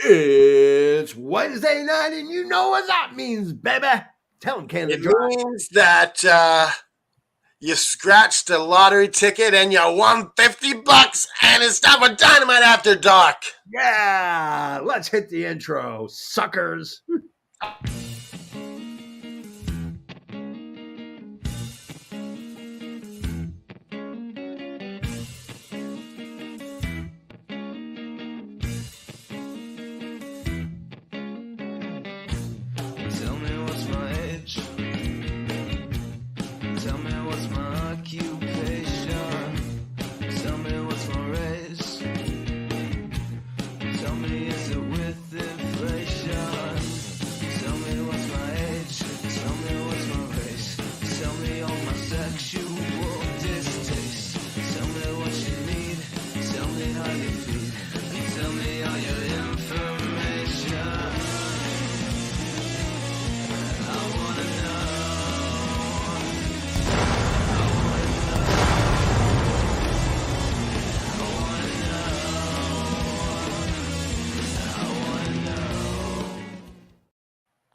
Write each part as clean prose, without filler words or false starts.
It's Wednesday night, and you know what that means, baby. Tell him, Canada. It means that you scratched a lottery ticket and you won $50, and it's time for Dynamite After Dark. Yeah, let's hit the intro, suckers.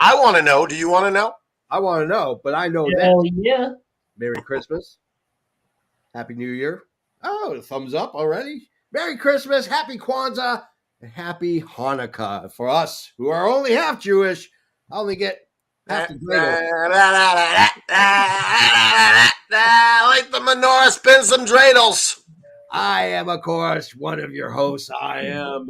I want to know. Do you want to know? I want to know, but I know Hell that. yeah. Merry Christmas. Happy New Year. Oh, thumbs up already. Merry Christmas, Happy Kwanzaa, and Happy Hanukkah. For us who are only half Jewish, I only get half the dreidel. Like the menorah, spin some dreidels. I am, of course, one of your hosts. I am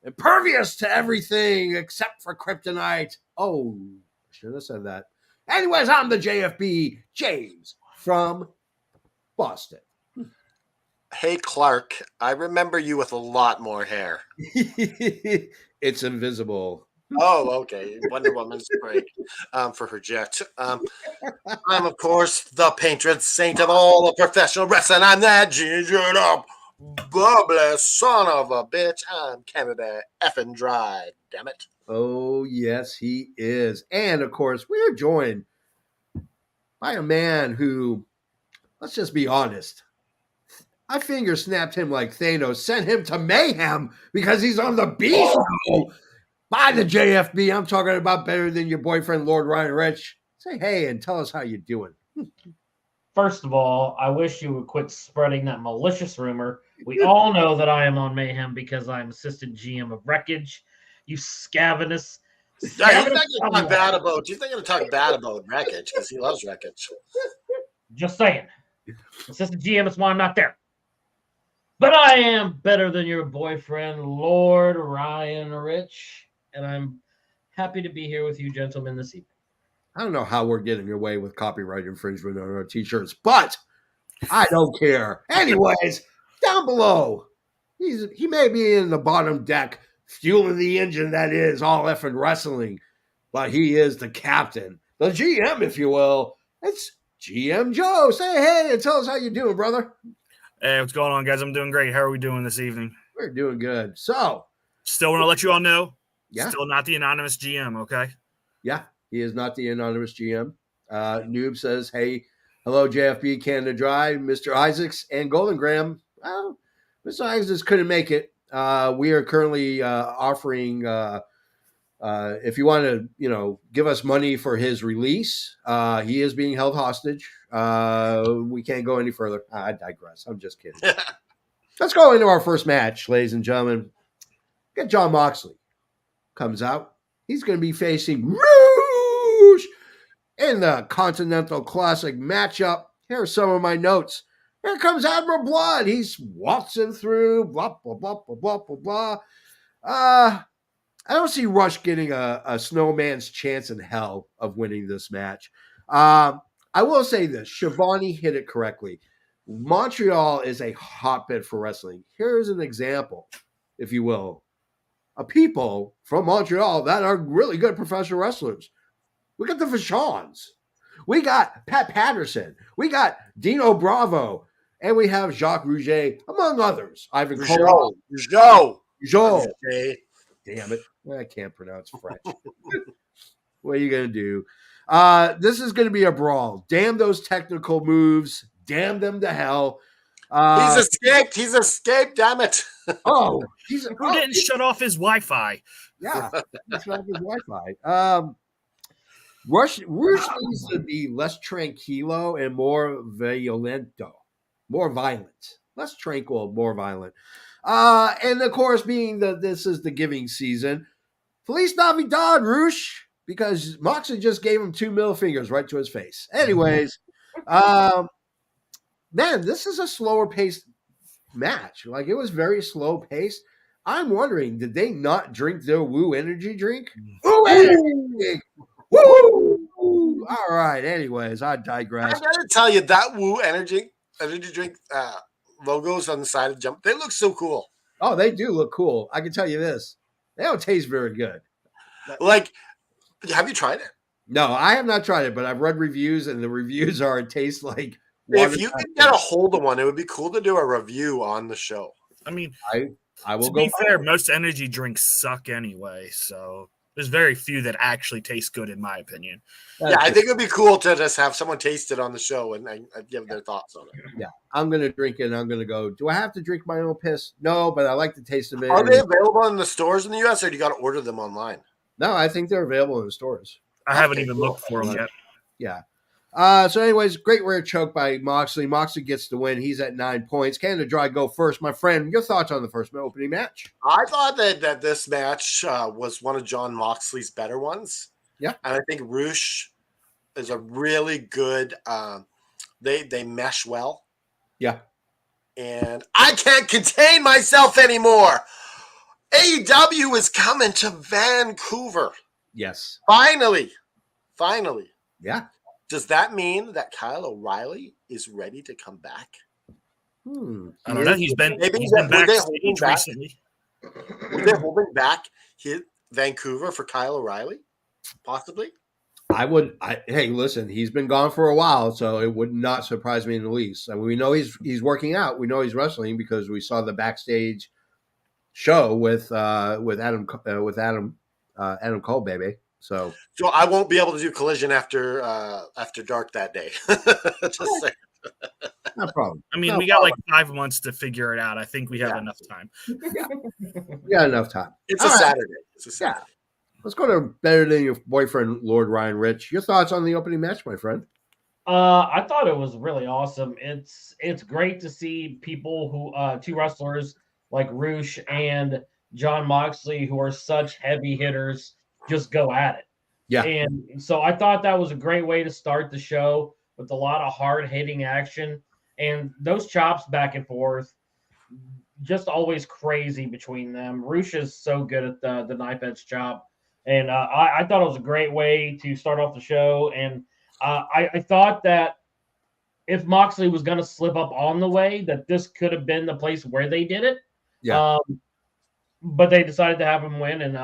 impervious to everything except for kryptonite. Oh, I should have said that. Anyways, I'm the JFB, James, from Boston. Hey, Clark, I remember you with a lot more hair. It's invisible. Oh, okay. Wonder Woman's break for her jet. I'm, of course, the patron saint of all of professional wrestling. I'm that gingered up, bubbly son of a bitch. I'm Canada effing dry, damn it. Oh, yes, he is. And, of course, we are joined by a man who, let's just be honest, I finger snapped him like Thanos, sent him to mayhem because he's on the beast show by the JFB. I'm talking about better than your boyfriend, Lord Ryan Rich. Say hey and tell us how you're doing. First of all, I wish you would quit spreading that malicious rumor. We all know that I am on Mayhem because I'm assistant GM of Wreckage. You scavenous. You think you're going to talk bad about Wreckage because he loves Wreckage. Just saying. Assistant GM is why I'm not there. But I am better than your boyfriend, Lord Ryan Rich. And I'm happy to be here with you gentlemen this evening. I don't know how we're getting away with copyright infringement on our t-shirts, but I don't care. Anyways, down below, he may be in the bottom deck, fueling the engine that is all effing wrestling, but he is the captain, the GM, if you will. It's GM Joe. Say hey and tell us how you're doing, brother. Hey, what's going on, guys? I'm doing great. How are we doing this evening? We're doing good. So, still want to let you all know, yeah, still not the anonymous GM, okay? Yeah, he is not the anonymous GM. Noob says, hey, hello, JFB, Canada Dry, Mr. Isaacs, and Golden Graham. Well, Mr. Isaacs couldn't make it. We are currently offering, if you want to, give us money for his release, he is being held hostage. We can't go any further. I digress. I'm just kidding. Let's go into our first match, ladies and gentlemen. Get John Moxley. Comes out. He's going to be facing Rouge in the Continental Classic matchup. Here are some of my notes. Here comes Admiral Blood. He's waltzing through, blah, blah, blah, blah, blah, blah, blah. I don't see Rush getting a snowman's chance in hell of winning this match. I will say this. Shivani hit it correctly. Montreal is a hotbed for wrestling. Here's an example, if you will, of people from Montreal that are really good professional wrestlers. We got the Vachons. We got Pat Patterson. We got Dino Bravo. And we have Jacques Rouget, among others. Ivan Cole. Rougeau. Damn it. I can't pronounce French. What are you going to do? This is going to be a brawl. Damn those technical moves. Damn them to hell. He's escaped. He's escaped. Damn it. Who didn't shut off his Wi-Fi? Yeah, shut off his Wi-Fi. Rush needs to be less tranquilo and more violento, more violent, less tranquil, more violent. And of course, being that this is the giving season, Feliz Navidad, Roosh, because Moxley just gave him 2 middle fingers right to his face. Anyways, man, this is a slower paced match. Like, it was very slow paced. I'm wondering, did they not drink their Woo energy drink? Woo energy drink. Woo! All right. Anyways, I digress. I gotta tell you, that Woo energy drink logos on the side of Jump, they look so cool. Oh, they do look cool. I can tell you this. They don't taste very good. Like, have you tried it? No, I have not tried it, but I've read reviews, and the reviews are it tastes like If you could get a hold of one, it would be cool to do a review on the show. I mean, I will to go. be fair, most energy drinks suck anyway, so there's very few that actually taste good, in my opinion. Yeah, I think it would be cool to just have someone taste it on the show and give their thoughts on it. Yeah, I'm going to drink it, and I'm going to go, do I have to drink my own piss? No, but I like the taste of it. Are they available in the stores in the U.S., or do you got to order them online? No, I think they're available in the stores. I haven't even looked for them yet. Yeah. So anyways, great rear choke by Moxley. Moxley gets the win. He's at 9 points. Canada Dry go first. My friend, your thoughts on the first opening match? I thought that this match was one of John Moxley's better ones. Yeah. And I think Roosh is a really good they mesh well. Yeah. And I can't contain myself anymore. AEW is coming to Vancouver. Yes. Finally. Yeah. Does that mean that Kyle O'Reilly is ready to come back? I don't know. He's been back recently. Were they holding back Vancouver for Kyle O'Reilly? Possibly. Hey, listen, he's been gone for a while, so it would not surprise me in the least. I mean, we know he's working out. We know he's wrestling because we saw the backstage show with Adam Cole, baby. So I won't be able to do Collision after dark that day. Just saying. No problem. I mean, we got like 5 months to figure it out. I think we have enough time. Yeah. We got enough time. It's a Saturday. Yeah. Let's go to Better Than Your Boyfriend, Lord Ryan Rich. Your thoughts on the opening match, my friend? I thought it was really awesome. It's great to see people who 2 wrestlers like Roosh and John Moxley, who are such heavy hitters, just go at it. Yeah. And so I thought that was a great way to start the show with a lot of hard-hitting action. And those chops back and forth, just always crazy between them. Roosh is so good at the knife edge chop. And I thought it was a great way to start off the show. And I thought that if Moxley was going to slip up on the way, that this could have been the place where they did it. Yeah. But they decided to have him win, and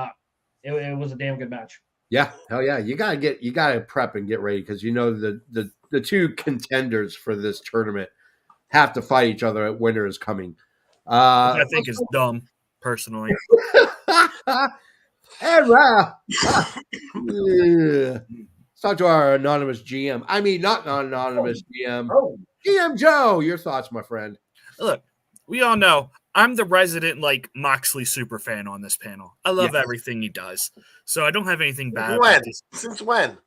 it was a damn good match. Yeah, hell yeah. You gotta prep and get ready because you know the 2 contenders for this tournament have to fight each other at Winter is Coming. I think it's dumb, personally. And let's talk to our anonymous GM. I mean, not anonymous GM. GM Joe, your thoughts, my friend. Look, we all know I'm the resident Moxley super fan on this panel. I love everything he does, so I don't have anything bad. Since when?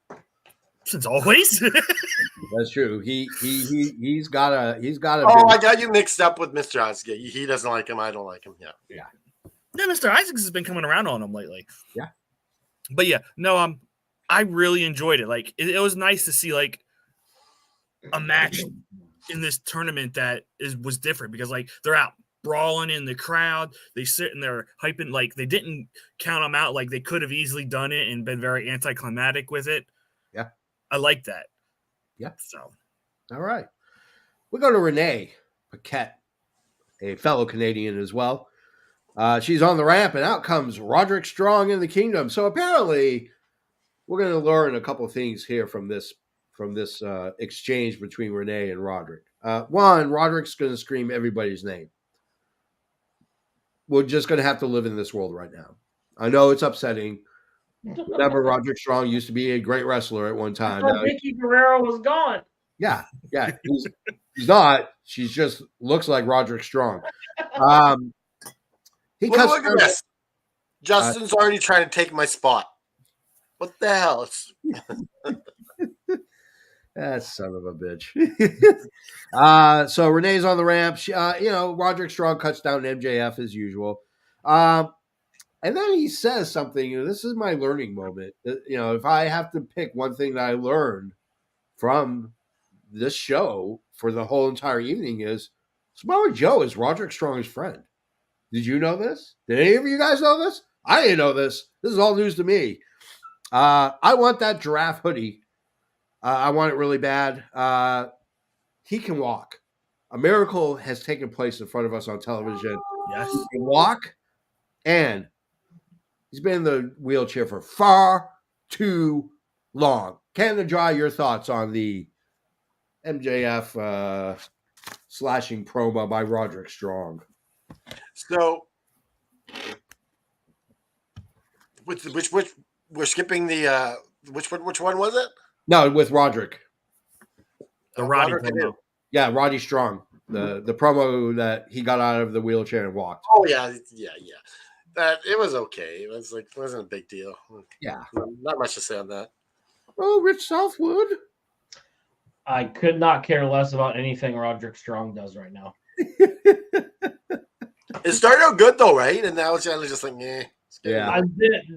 Since always. That's true. He's got a. Oh, I got you mixed up with Mr. Isaac. He doesn't like him. I don't like him. Yeah. Yeah, Mr. Isaacs has been coming around on him lately. Yeah. But yeah, no, I really enjoyed it. It was nice to see a match in this tournament that was different because they're out brawling in the crowd. They sit and they're hyping, they didn't count them out. They could have easily done it and been very anticlimactic with it. Yeah. I like that. Yeah. So. All right. We go to Renee Paquette, a fellow Canadian as well. She's on the ramp, and out comes Roderick Strong in the Kingdom. So apparently, we're going to learn a couple of things here from this exchange between Renee and Roderick. One, Roderick's going to scream everybody's name. We're just going to have to live in this world right now. I know it's upsetting. Remember, Roderick Strong used to be a great wrestler at one time. Vicky Guerrero was gone. Yeah, he's not. She just looks like Roderick Strong. He Look, cuts look at this. Justin's already trying to take my spot. What the hell? That son of a bitch. So Renee's on the ramp. She, Roderick Strong cuts down MJF as usual. And then he says something. This is my learning moment. If I have to pick one thing that I learned from this show for the whole entire evening is Samoa Joe is Roderick Strong's friend. Did you know this? Did any of you guys know this? I didn't know this. This is all news to me. I want that giraffe hoodie. I want it really bad. He can walk. A miracle has taken place in front of us on television. Yes. He can walk, and he's been in the wheelchair for far too long. Canada Dry, your thoughts on the MJF slashing promo by Roderick Strong? So, which we're skipping the which one was it? No, with Roderick. The Roddy Roderick promo. Yeah, Roddy Strong. The promo that he got out of the wheelchair and walked. Oh yeah. That it was okay. It wasn't a big deal. Yeah. Not much to say on that. Oh, Rich Southwood. I could not care less about anything Roderick Strong does right now. It started out good though, right? And now it's kind of just like, eh. Yeah.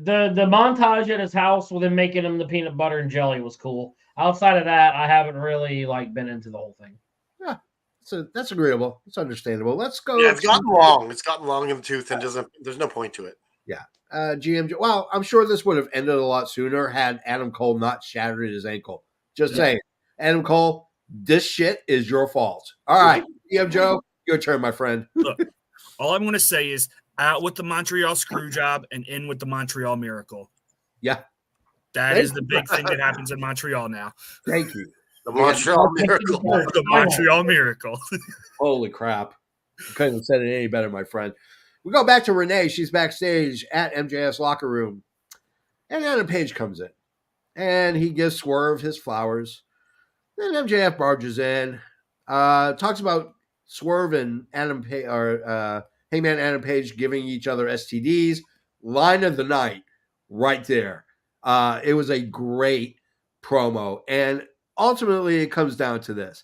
The montage at his house with him making him the peanut butter and jelly was cool. Outside of that, I haven't really been into the whole thing. Yeah. So that's agreeable. It's understandable. Let's go. Yeah, it's gotten long. It's gotten long in the tooth, and there's no point to it. Yeah. GM. Well, I'm sure this would have ended a lot sooner had Adam Cole not shattered his ankle. Just saying, Adam Cole, this shit is your fault. All right, GM Joe, your turn, my friend. Look, all I'm going to say is out with the Montreal screw job and in with the Montreal miracle. Yeah. That is the big thing that happens in Montreal now. Thank you. The Montreal Miracle. The Montreal Miracle. Holy crap. Couldn't have said it any better, my friend. We go back to Renee. She's backstage at MJF's locker room. And Adam Page comes in. And he gives Swerve his flowers. Then MJF barges in. Talks about Swerve and Hangman Adam Page giving each other STDs. Line of the night right there. It was a great promo. And ultimately, it comes down to this.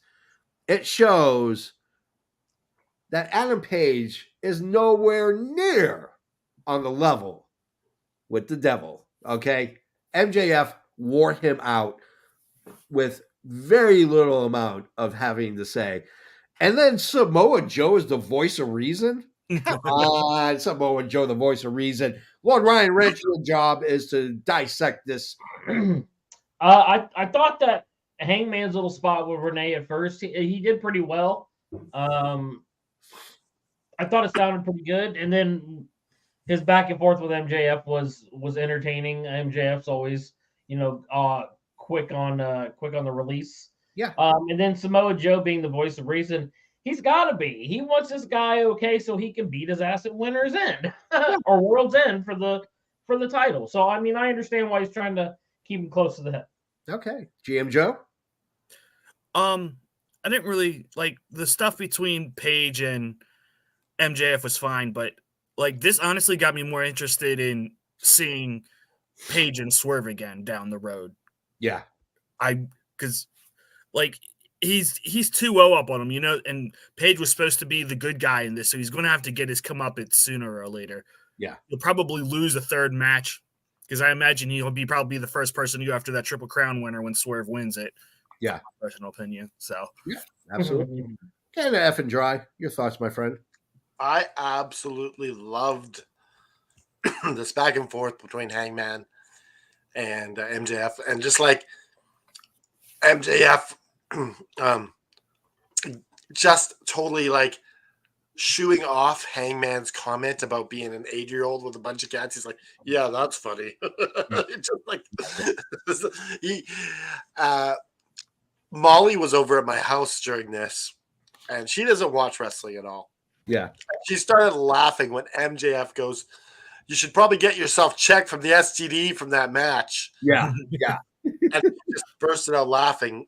It shows that Adam Page is nowhere near on the level with the devil, okay? MJF wore him out with very little amount of having to say. And then Samoa Joe is the voice of reason? Come on, Samoa Joe, the voice of reason. Lord Ryan Rich, your job is to dissect this. I thought that Hangman's little spot with Renee at first, he did pretty well. I thought it sounded pretty good, and then his back and forth with MJF was entertaining. MJF's always, quick on the release. Yeah. And then Samoa Joe being the voice of reason, he's got to be. He wants this guy okay so he can beat his ass at Winter's End or World's End for the title. So I mean, I understand why he's trying to keep him close to the hip. Okay, GM Joe. I didn't really like the stuff between Paige and MJF was fine, but this honestly got me more interested in seeing Paige and Swerve again down the road. Yeah, because he's 2-0 up on him, and Paige was supposed to be the good guy in this, so he's going to have to get his comeuppance sooner or later. Yeah, he'll probably lose a third match because I imagine he'll probably be the first person to go after that Triple Crown winner when Swerve wins it. Yeah, my personal opinion. So yeah, absolutely. Kind of F and dry. Your thoughts, my friend? I absolutely loved this back and forth between Hangman and MJF, and just like MJF, just totally shooing off Hangman's comment about being an 8-year-old with a bunch of cats. He's like, yeah, that's funny. Molly was over at my house during this, and she doesn't watch wrestling at all. Yeah. She started laughing when MJF goes, you should probably get yourself checked from the STD from that match. Yeah. Yeah. And just bursted out laughing.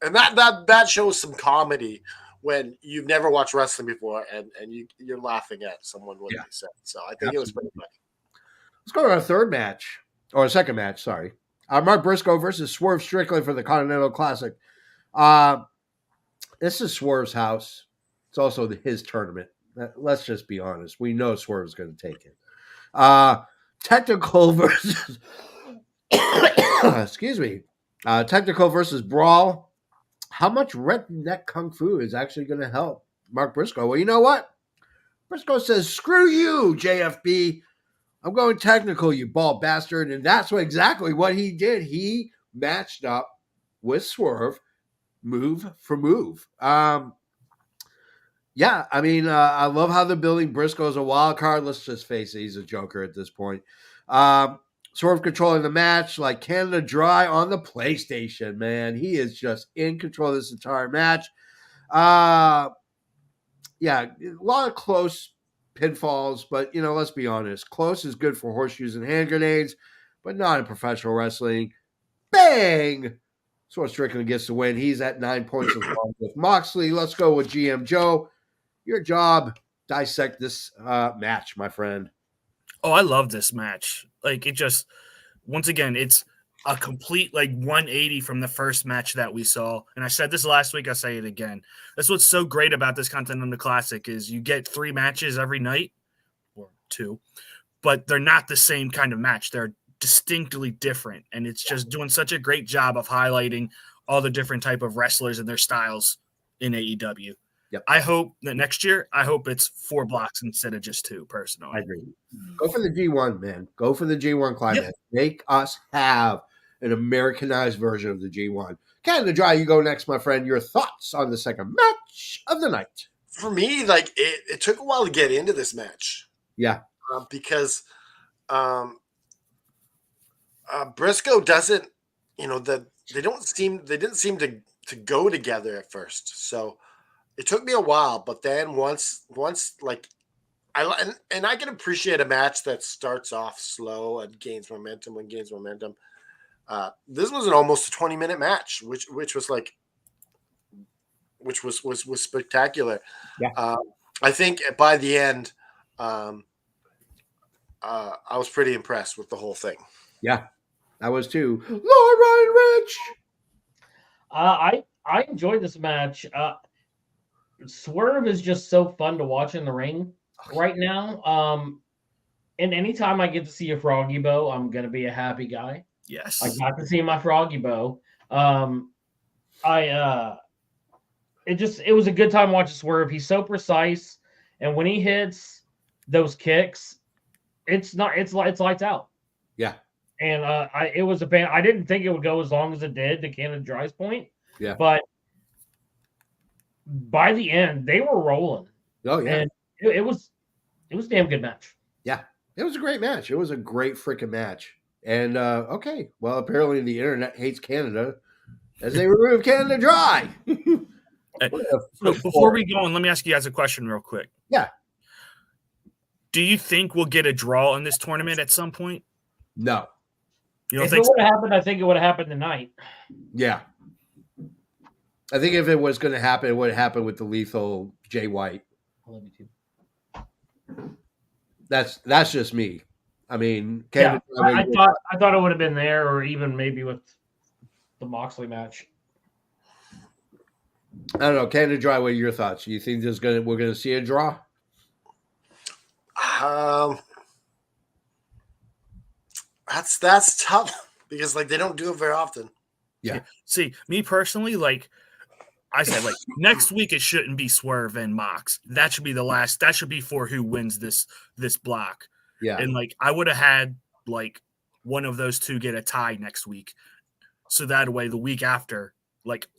And that shows some comedy when you've never watched wrestling before and you're laughing at someone what they said. So I think it was pretty funny. Let's go to our third match, or a second match, sorry. Mark Briscoe versus Swerve Strickland for the Continental Classic. This is Swerve's house. It's also his tournament. Let's just be honest. We know Swerve's going to take it. Technical versus excuse me. Technical versus Brawl. How much redneck kung fu is actually going to help Mark Briscoe? Well, you know what? Briscoe says, screw you, JFB. I'm going technical, you bald bastard. And that's exactly what he did. He matched up with Swerve move for move. Yeah, I mean, I love how they're building Briscoe as a wild card. Let's just face it, he's a joker at this point. Swerve controlling the match like Canada Dry on the PlayStation, man. He is just in control of this entire match. Yeah, a lot of close pinfalls, but, let's be honest. Close is good for horseshoes and hand grenades, but not in professional wrestling. Bang! Swerve Strickland gets the win. He's at 9 points along with Moxley. Let's go with GM Joe. Your job, dissect this match, my friend. Oh, I love this match. Like, it just, once again, it's a complete 180 from the first match that we saw. And I said this last week, I'll say it again. That's what's so great about this Continental Classic is you get 3 matches every night, or 2, but they're not the same kind of match. They're distinctly different. And it's just doing such a great job of highlighting all the different type of wrestlers and their styles in AEW. Yep. I hope that next year, it's 4 blocks instead of just 2, personally. I agree. Go for the G1, man. Go for the G1 climax. Yep. Make us have an Americanized version of the G1. Canada Dry, you go next, my friend. Your thoughts on the second match of the night? For me, it took a while to get into this match. Yeah. Because Briscoe doesn't, they didn't seem to go together at first. So it took me a while, but then once I can appreciate a match that starts off slow and gains momentum. This was almost a 20-minute match, which was spectacular. Yeah. I think by the end, I was pretty impressed with the whole thing. Yeah, I was too. Lord Ryan Rich. I enjoyed this match. Swerve is just so fun to watch in the ring right now. And anytime I get to see a Froggy Bow, I'm gonna be a happy guy. Yes, I got to see my Froggy Bow. It was a good time watching Swerve. He's so precise, and when he hits those kicks, it's lights out. Yeah. And it was a band. I didn't think it would go as long as it did to Canada Dry's point. Yeah. But by the end, they were rolling. Oh yeah. And it was a damn good match. Yeah. It was a great match. It was a great freaking match. And okay, well, apparently the internet hates Canada as they remove Canada Dry. Before we go on, let me ask you guys a question real quick. Yeah. Do you think we'll get a draw in this tournament at some point? No. You don't if think it would have happened, I think it would have happened tonight. Yeah. I think if it was going to happen, it would have happened with the lethal Jay White. I love you too. That's just me. I mean, I thought it would have been there, or even maybe with the Moxley match. I don't know. Canada Dry, what are your thoughts? You think we're going to see a draw? That's tough because they don't do it very often. Yeah. See, me personally, I said, next week it shouldn't be Swerve and Mox. That should be the last. That should be for who wins this block. Yeah. And I would have had one of those two get a tie next week, so that way the week after,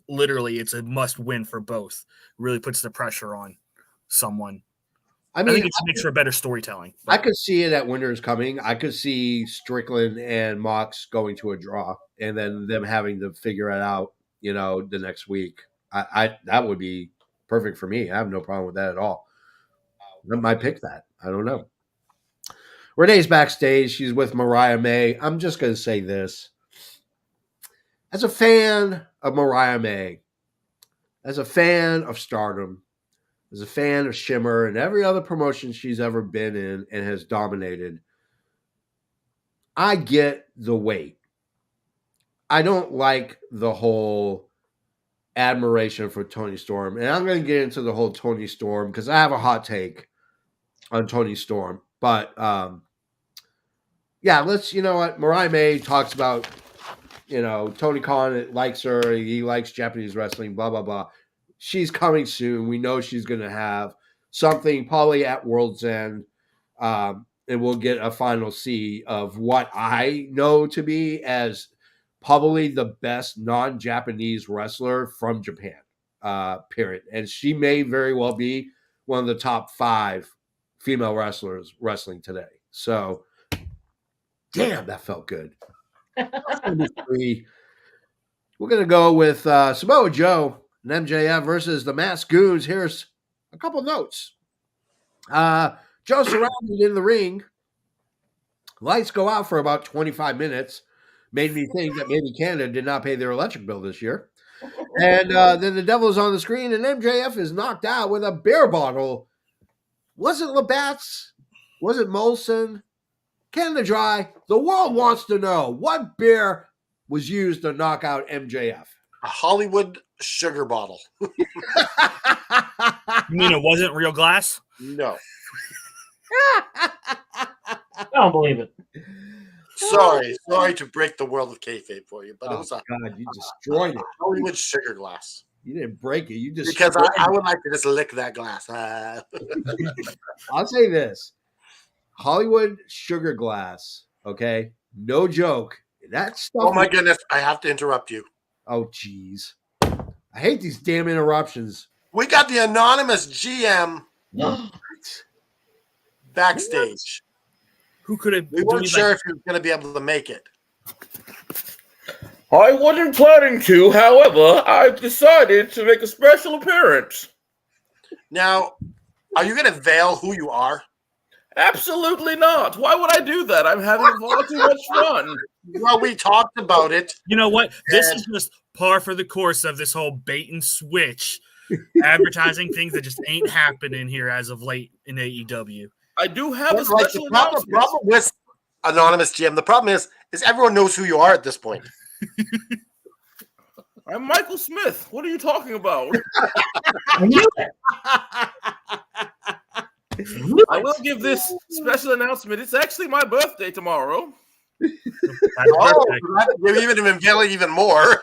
literally, it's a must win for both. Really puts the pressure on someone. I think it makes for better storytelling. I could see it at Winter is Coming. I could see Strickland and Mox going to a draw, and then them having to figure it out, the next week. That would be perfect for me. I have no problem with that at all. I might pick that. I don't know. Renee's backstage. She's with Mariah May. I'm just going to say this. As a fan of Mariah May, as a fan of Stardom, as a fan of Shimmer and every other promotion she's ever been in and has dominated, I get the weight. I don't like the whole admiration for Toni Storm. And I'm going to get into the whole Toni Storm because I have a hot take on Toni Storm. But yeah, you know what? Mariah May talks about, Tony Khan likes her. He likes Japanese wrestling, blah, blah, blah. She's coming soon. We know she's going to have something probably at World's End. And we'll get a final see of what I know to be as probably the best non-Japanese wrestler from Japan, period. And she may very well be one of the top 5 female wrestlers wrestling today. So, damn, that felt good. We're going to go with Samoa Joe and MJF versus the Masked Goons. Here's a couple notes. Joe surrounded in the ring. Lights go out for about 25 minutes. Made me think that maybe Canada did not pay their electric bill this year. And then the Devil's on the screen, and MJF is knocked out with a beer bottle. Was it Labatt's? Was it Molson? Canada Dry? The world wants to know what beer was used to knock out MJF. A Hollywood sugar bottle. You mean it wasn't real glass? No. I don't believe it. Sorry to break the world of kayfabe for you, but it was a God, you destroyed it. Hollywood sugar glass. You didn't break it. You just Because I would like to just lick that glass. I'll say this. Hollywood sugar glass, okay? No joke. That stuff. Oh my goodness, I have to interrupt you. Oh, jeez. I hate these damn interruptions. We got the anonymous GM backstage. Who could have? We weren't sure if he was going to be able to make it. I wasn't planning to, however, I've decided to make a special appearance. Now, are you going to veil who you are? Absolutely not. Why would I do that? I'm having far too much fun. Well, we talked about it. You know what? This is just par for the course of this whole bait and switch advertising things that just ain't happening here as of late in AEW. I do have a The special announcement. problem with anonymous GM, the problem is everyone knows who you are at this point. I'm Michael Smith. What are you talking about? I knew it. I will give this special announcement. It's actually my birthday tomorrow. Oh, you've even been veiling even more.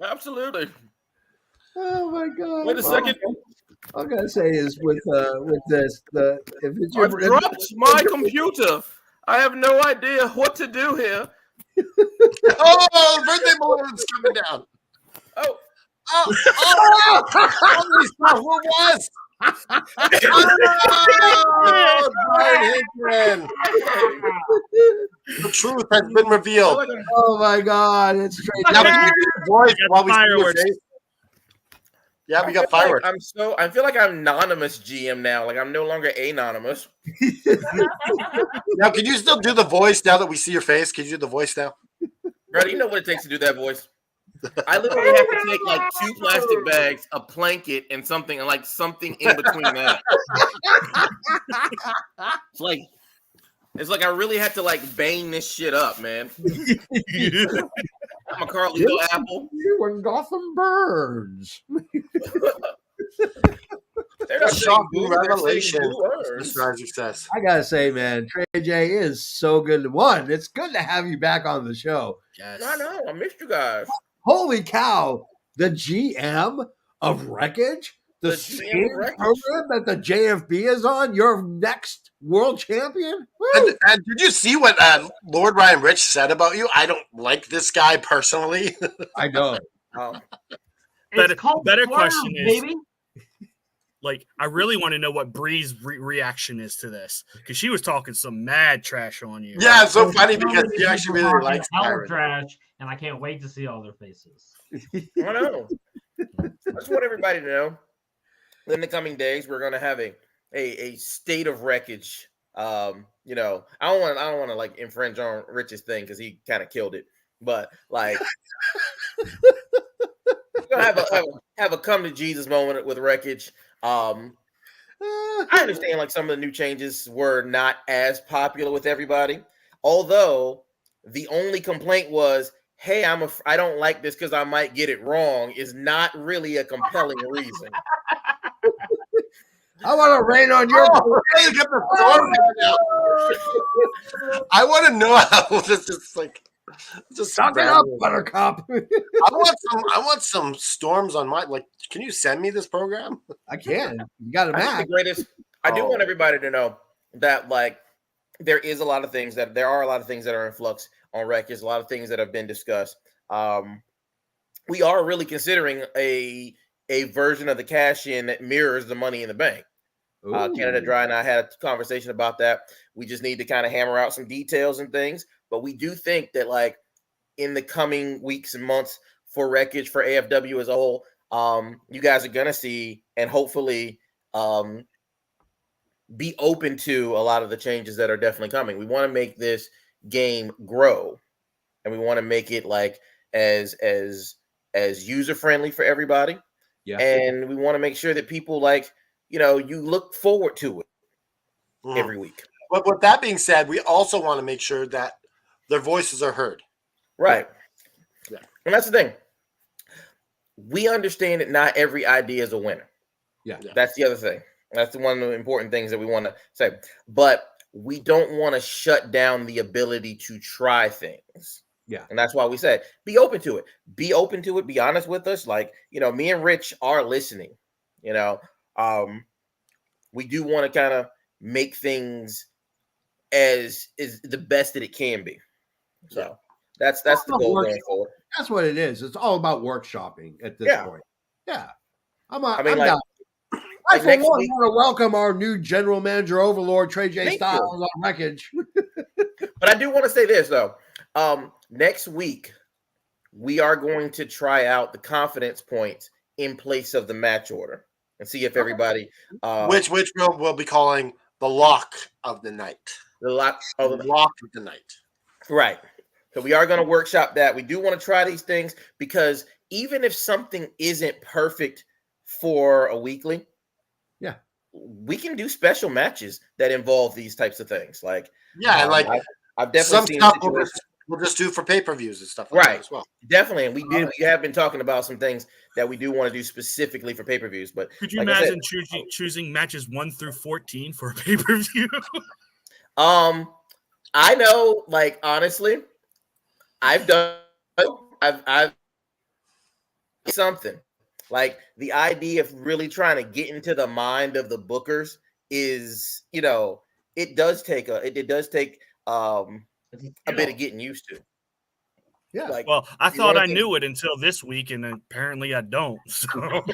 Absolutely. Oh my God! Wait a second. All I'm gonna say is with this, if it's I've dropped my computer. I have no idea what to do here. Oh, birthday balloons coming down. Oh, Holy stuff, what was? Oh, Brian Hickman. The truth has been revealed. Oh my God! It's straight. Now we can do the voice while we see your Fireworks. face. Yeah, we got I feel like fireworks. I feel like I'm anonymous GM now. Like I'm no longer anonymous. Now, can you still do the voice now that we see your face? Can you do the voice now? Brother, you know what it takes to do that voice? I literally have to take like 2 plastic bags, a blanket, and something in between that. It's like I really had to like bang this shit up, man. I'm a Carlito Apple. You were Gotham Birds. They're A not saying shocking boo, they're saying revelation, boo words. Mr. Isaac says. I gotta say, man, Trey J is so good. One, it's good to have you back on the show. Yes. I know. I missed you guys. Holy cow! The GM of Wreckage, the The GM same of Wreckage. program that the JFB is on. Your next world champion. Woo! And did you see what Lord Ryan Rich said about you? I don't like this guy personally. I know. It's called better Swerve, question is- baby. Like, I really want to know what Bree's reaction is to this because she was talking some mad trash on you. Yeah, it's so funny So because many he actually people really talking likes hella Byron. trash, and I can't wait to see all their faces. I know. I just want everybody to know. In the coming days, we're gonna have a state of wreckage. You know, I don't want to like infringe on Rich's thing because he kind of killed it. But like, we're gonna have have a come to Jesus moment with Wreckage. I understand like some of the new changes were not as popular with everybody. Although the only complaint was, "Hey, I don't like this because I might get it wrong," is not really a compelling reason. I want to rain on your. You get the storm now. I want to know how this is like. Just Suck it up, Buttercup. I want some storms on my like. Can you send me this program? I can. You got a I think Mac. the greatest. I do want everybody to know that like there are a lot of things that are in flux on Wreckage. A lot of things that have been discussed. We are really considering a version of the cash in that mirrors the Money in the Bank. Canada Dry and I had a conversation about that. We just need to kind of hammer out some details and things, but we do think that like in the coming weeks and months for Wreckage, for AFW as a whole, you guys are gonna see and hopefully be open to a lot of the changes that are definitely coming. We want to make this game grow, and we want to make it like as user friendly for everybody. Yeah, and we want to make sure that people like. You look forward to it every week. But with that being said, we also want to make sure that their voices are heard. Right. Yeah. And that's the thing. We understand that not every idea is a winner. Yeah. That's the other thing. That's one of the important things that we want to say. But we don't want to shut down the ability to try things. Yeah. And that's why we say, be open to it. Be open to it. Be honest with us. Like, me and Rich are listening, we do want to kind of make things as is the best that it can be. So that's the goal going forward. That's what it is. It's all about workshopping at this point. Yeah. I'm down. I for one want to welcome our new general manager overlord, Trey J. Styles on Wreckage. But I do want to say this though. Next week, we are going to try out the confidence points in place of the match order. And see if everybody, which we'll be calling the lock of the night. The lock of the night. Right. So we are going to workshop that. We do want to try these things because even if something isn't perfect for a weekly, we can do special matches that involve these types of things. Like, I've definitely seen stuff we'll just do for pay-per-views and stuff like that as well. Definitely. And we have been talking about some things that we do want to do specifically for pay-per-views. But could you imagine choosing matches 1 through 14 for a pay-per-view? I know, like, honestly, I've something. Like the idea of really trying to get into the mind of the bookers is, it does take a bit of getting used to. Yeah. Like, well, I thought I knew it until this week, and apparently I don't. So.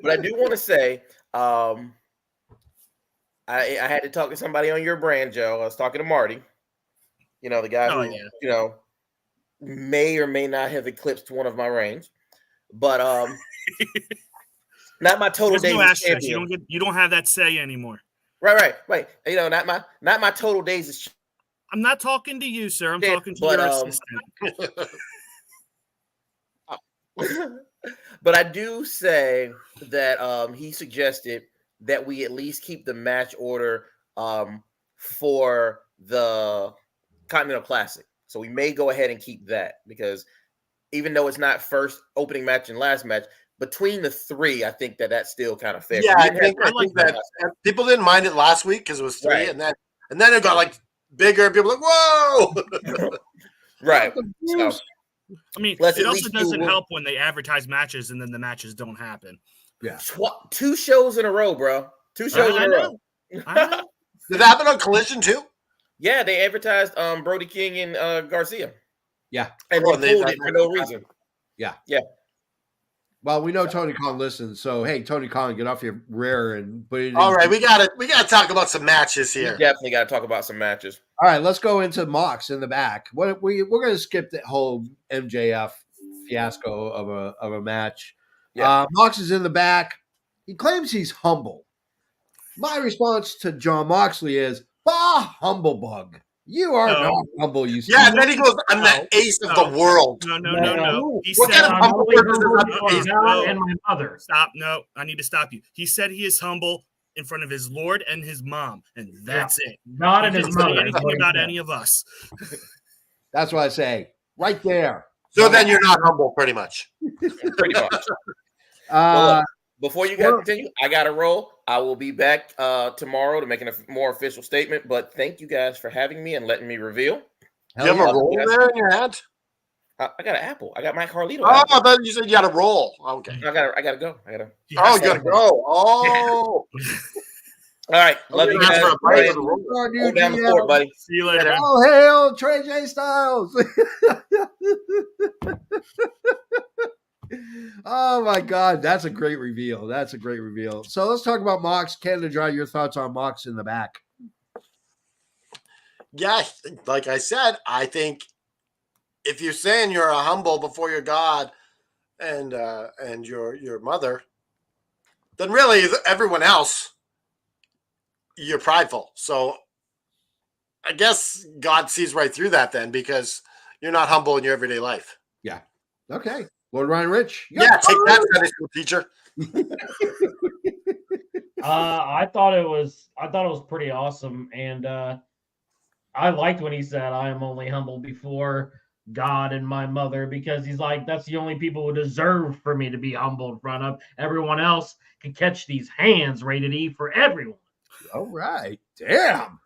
But I do want to say, I had to talk to somebody on your brand, Joe. I was talking to Marty. The guy who, may or may not have eclipsed one of my reigns. But not my total days as champion. You don't have that say anymore. Right. Not my total days as. I'm not talking to you, sir. I'm talking to your assistant. But I do say that he suggested that we at least keep the match order for the Continental Classic. So we may go ahead and keep that because even though it's not first opening match and last match, between the three, I think that's still kind of fair. Yeah, I think that people didn't mind it last week because it was 3, right. and then it got like bigger. People were like, whoa, right. So, I mean, it also doesn't help when they advertise matches and then the matches don't happen. Yeah, 2 shows in a row, bro. 2 shows in a row. I know. Did that happen on Collision too? Yeah, they advertised Brody King and Garcia. Yeah, and they pulled it for no reason. Yeah. Well, we know Tony Khan listens, so hey, Tony Khan, get off your rear and put it. All right, we gotta talk about some matches here. We definitely gotta talk about some matches. All right, let's go into Mox in the back. We're gonna skip the whole MJF fiasco of a match. Yeah. Mox is in the back. He claims he's humble. My response to John Moxley is, bah, humble bug. You are No. not humble, you Yeah, and then he goes, I'm the ace of the world. No. He What said, kind of I'm humble only person is humble not before the ace? God and my mother. Stop. No, I need to stop you. He said he is humble in front of his Lord and his mom, and that's it. God He and his didn't say mother. is anything what he about said. any of us. That's what I say. Right there. So then you're not humble, pretty much. Pretty much. Uh, Look, before you guys continue, I got to roll. I will be back tomorrow to make a more official statement. But thank you guys for having me and letting me reveal. Do you have a yeah. roll there in your hand? I got an apple. I got my Carlito. Oh, I apple. thought you said you had a roll. Okay. I gotta go. Oh, you gotta go. Oh. All right. Love you guys. For a bite Right. of the roll. Hold down the fort, buddy. See you later. man. Oh, hail Trey J Styles. Oh my God, that's a great reveal. That's a great reveal. So let's talk about Mox. Canada Dry, your thoughts on Mox in the back? Yeah, like I said, I think if you're saying you're a humble before your God and your mother, then really everyone else you're prideful. So I guess God sees right through that then, because you're not humble in your everyday life. Yeah. Okay. Lord Ryan Rich. Yeah, take that, Sunday school teacher. I thought it was pretty awesome, and I liked when he said, "I am only humble before God and my mother," because he's like, that's the only people who deserve for me to be humble in front of. Everyone else can catch these hands, rated E for everyone. All right. Damn.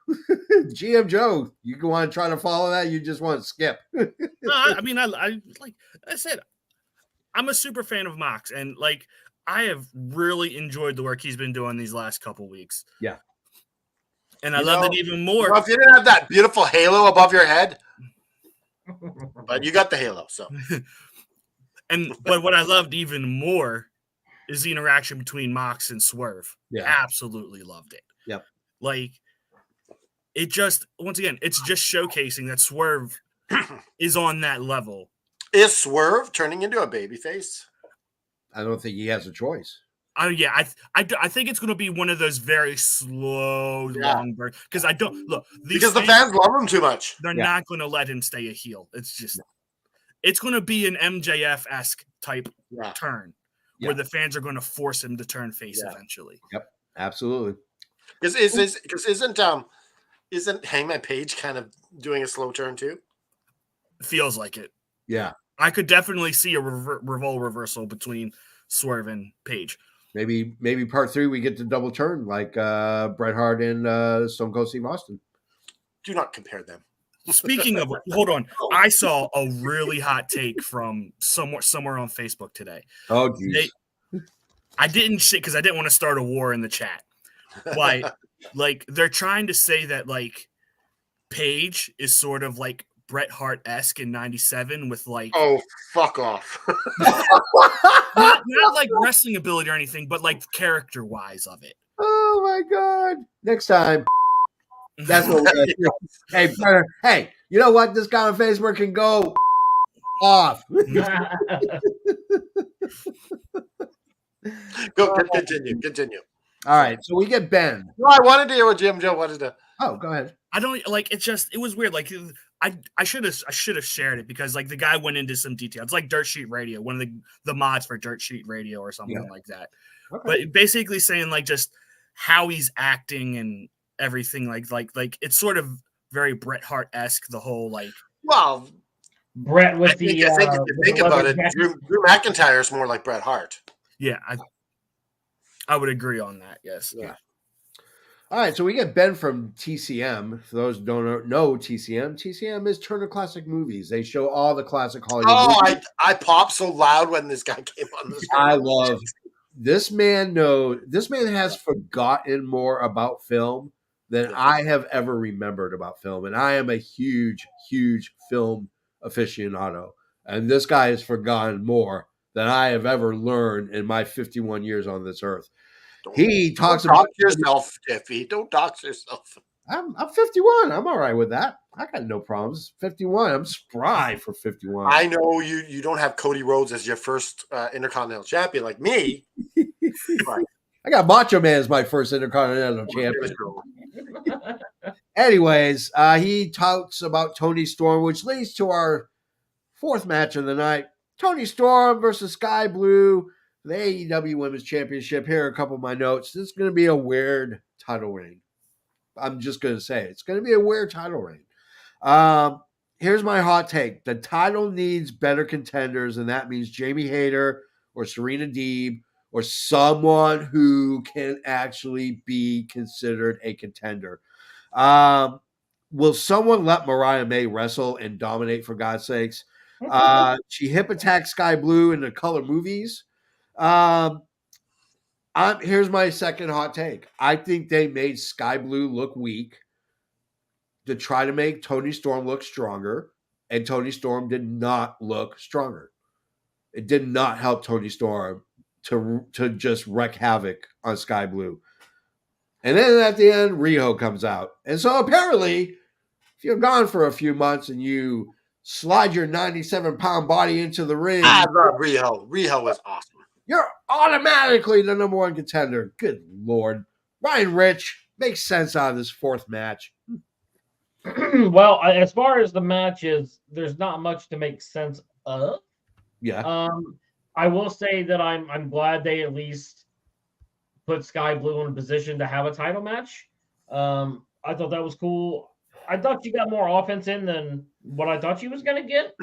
GM Joe, you want to try to follow that? You just want to skip. No, I mean, I like I said, I'm a super fan of Mox, and like I have really enjoyed the work he's been doing these last couple weeks. Yeah. And I loved it even more. Well, if you didn't have that beautiful halo above your head, but you got the halo, so. But what I loved even more is the interaction between Mox and Swerve. Yeah. Absolutely loved it. Yep. Like, it just, once again, it's just showcasing that Swerve is on that level. Is Swerve turning into a babyface? I don't think he has a choice. Yeah, I think it's going to be one of those very slow, long burns. Because I don't, look. Because the fans love him too much. They're not going to let him stay a heel. It's just, it's going to be an MJF-esque type turn where the fans are going to force him to turn face eventually. Yep, absolutely. Because isn't Hangman Page kind of doing a slow turn too? Feels like it. Yeah. I could definitely see a role reversal between Swerve and Page. Maybe part 3 we get to double turn like Bret Hart and Stone Cold Steve Austin. Do not compare them. Speaking of, hold on, I saw a really hot take from somewhere on Facebook today. Oh, geez. I didn't shit because I didn't want to start a war in the chat. But like they're trying to say that like Page is sort of like Bret Hart-esque in '97 with like fuck off. not like wrestling ability or anything, but like character wise of it. Oh my God! Next time. That's what we're gonna do. Hey, brother. Hey, you know what? This guy on Facebook can go off. Continue. All right, so we get Ben. No, I wanted to hear what Jim Joe wanted to. Oh, go ahead. I don't like it. It was weird. Like I should have shared it because like the guy went into some detail. It's like Dirt Sheet Radio, one of the mods for Dirt Sheet Radio or something like that. Okay. But basically saying like just how he's acting and everything like it's sort of very Bret Hart-esque. The whole like Bret with I think if you think about it, Drew McIntyre is more like Bret Hart. Yeah, I would agree on that. Yes. Yeah. All right, so we get Ben from TCM. For those who don't know TCM is Turner Classic Movies. They show all the classic Hollywood movies. I popped so loud when this guy came on the show. I love this man. This man has forgotten more about film than I have ever remembered about film, and I am a huge, huge film aficionado. And this guy has forgotten more than I have ever learned in my 51 years on this earth. He talks about yourself, Tiffy. Don't dox yourself. I'm 51. I'm all right with that. I got no problems. 51. I'm spry for 51. I know you don't have Cody Rhodes as your first Intercontinental Champion like me. I got Macho Man as my first Intercontinental Champion. Anyways, he talks about Tony Storm, which leads to our fourth match of the night. Tony Storm versus Sky Blue, the AEW Women's Championship. Here are a couple of my notes. This is going to be a weird title reign. I'm just going to say it's going to be a weird title reign. Here's my hot take. The title needs better contenders, and that means Jamie Hayter or Serena Deeb or someone who can actually be considered a contender. Will someone let Mariah May wrestle and dominate, for God's sakes? She hip attacked Sky Blue in the color movies. Here's my second hot take. I think they made Sky Blue look weak to try to make Tony Storm look stronger, and Tony Storm did not look stronger. It did not help Tony Storm to just wreak havoc on Sky Blue. And then at the end, Riho comes out. And so apparently, if you're gone for a few months and you slide your 97-pound body into the ring, I love Riho. Riho is awesome. You're automatically the number one contender. Good Lord. Ryan Rich makes sense out of this fourth match. Well, as far as the matches, there's not much to make sense of. Yeah. I will say that I'm glad they at least put Sky Blue in a position to have a title match. I thought that was cool. I thought she got more offense in than what I thought she was going to get.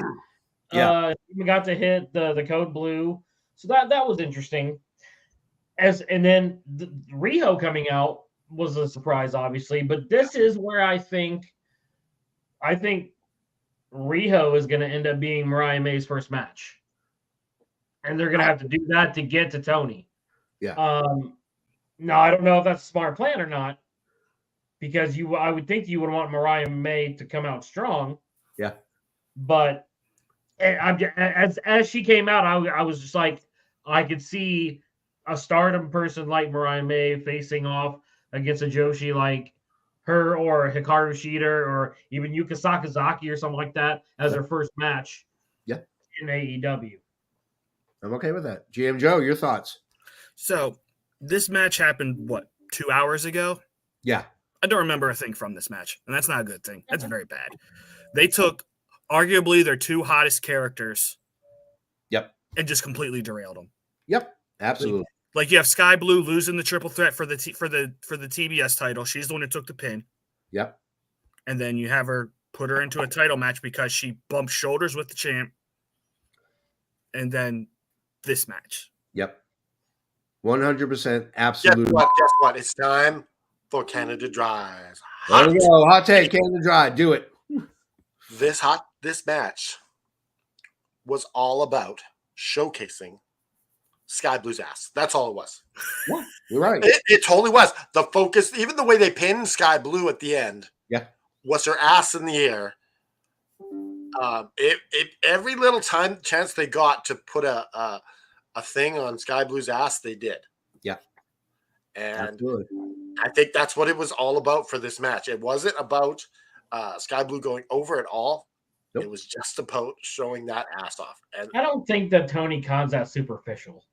Yeah. She got to hit the code blue, so that was interesting. And then Riho coming out was a surprise, obviously. But this is where I think Riho is going to end up being Mariah May's first match, and they're going to have to do that to get to Tony. Yeah. Now I don't know if that's a smart plan or not, because I would think you would want Mariah May to come out strong. Yeah. But as she came out, I was just like, I could see a Stardom person like Mariah May facing off against a Joshi like her or Hikaru Shida or even Yuka Sakazaki or something like that as her first match. Yeah. In AEW. I'm okay with that. GM Joe, your thoughts? So this match happened, 2 hours ago? Yeah. I don't remember a thing from this match, and that's not a good thing. That's very bad. They took arguably their two hottest characters, yep, and just completely derailed them. Yep, absolutely. Like you have Sky Blue losing the triple threat for the TBS title. She's the one who took the pin. Yep. And then you have her put her into a title match because she bumped shoulders with the champ. And then this match. Yep. 100% absolute. Guess what? It's time for Canada Dry's. There we go. Hot take, Canada Dry. Do it. This match was all about showcasing Sky Blue's ass. That's all it was. Yeah, you're right. It totally was. The focus, even the way they pinned Sky Blue at the end, yeah, was her ass in the air. Every little chance they got to put a thing on Sky Blue's ass, they did. Yeah. And absolutely. I think that's what it was all about for this match. It wasn't about Sky Blue going over at all. Nope. It was just about showing that ass off. And I don't think that Tony Khan's that superficial.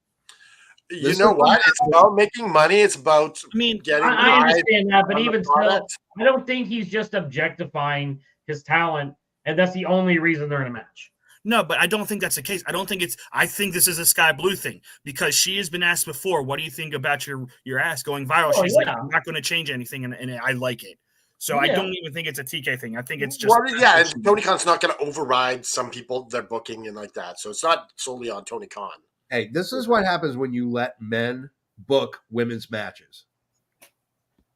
You know what? It's about making money. It's about getting. I understand that, but even still, I don't think he's just objectifying his talent, and that's the only reason they're in a match. No, but I don't think that's the case. I think this is a Sky Blue thing because she has been asked before, what do you think about your ass going viral? She's like, I'm not going to change anything, and I like it. So I don't even think it's a TK thing. I think it's just. Well, yeah, and Tony Khan's not going to override some people, their booking and like that. So it's not solely on Tony Khan. Hey, this is what happens when you let men book women's matches.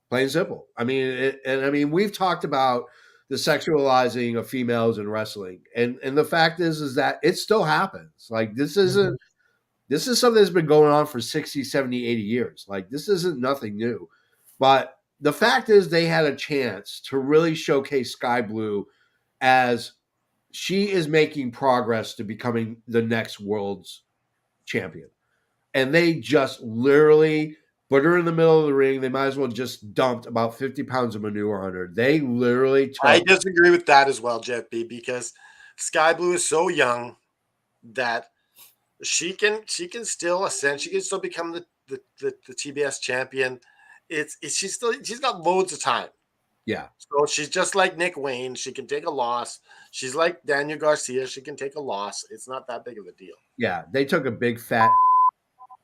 Plain and simple. I mean, we've talked about the sexualizing of females in wrestling, and the fact is that it still happens. Like this is something that's been going on for 60, 70, 80 years. Like this isn't nothing new. But the fact is they had a chance to really showcase Sky Blue as she is making progress to becoming the next world's champion. And they just literally put her in the middle of the ring. They might as well just dumped about 50 pounds of manure on her. They literally I disagree with that as well, Jeff B, because Sky Blue is so young that she can still ascend. She can still become the TBS champion. She's got loads of time. Yeah. So she's just like Nick Wayne. She can take a loss. She's like Daniel Garcia. She can take a loss. It's not that big of a deal. Yeah. They took a big fat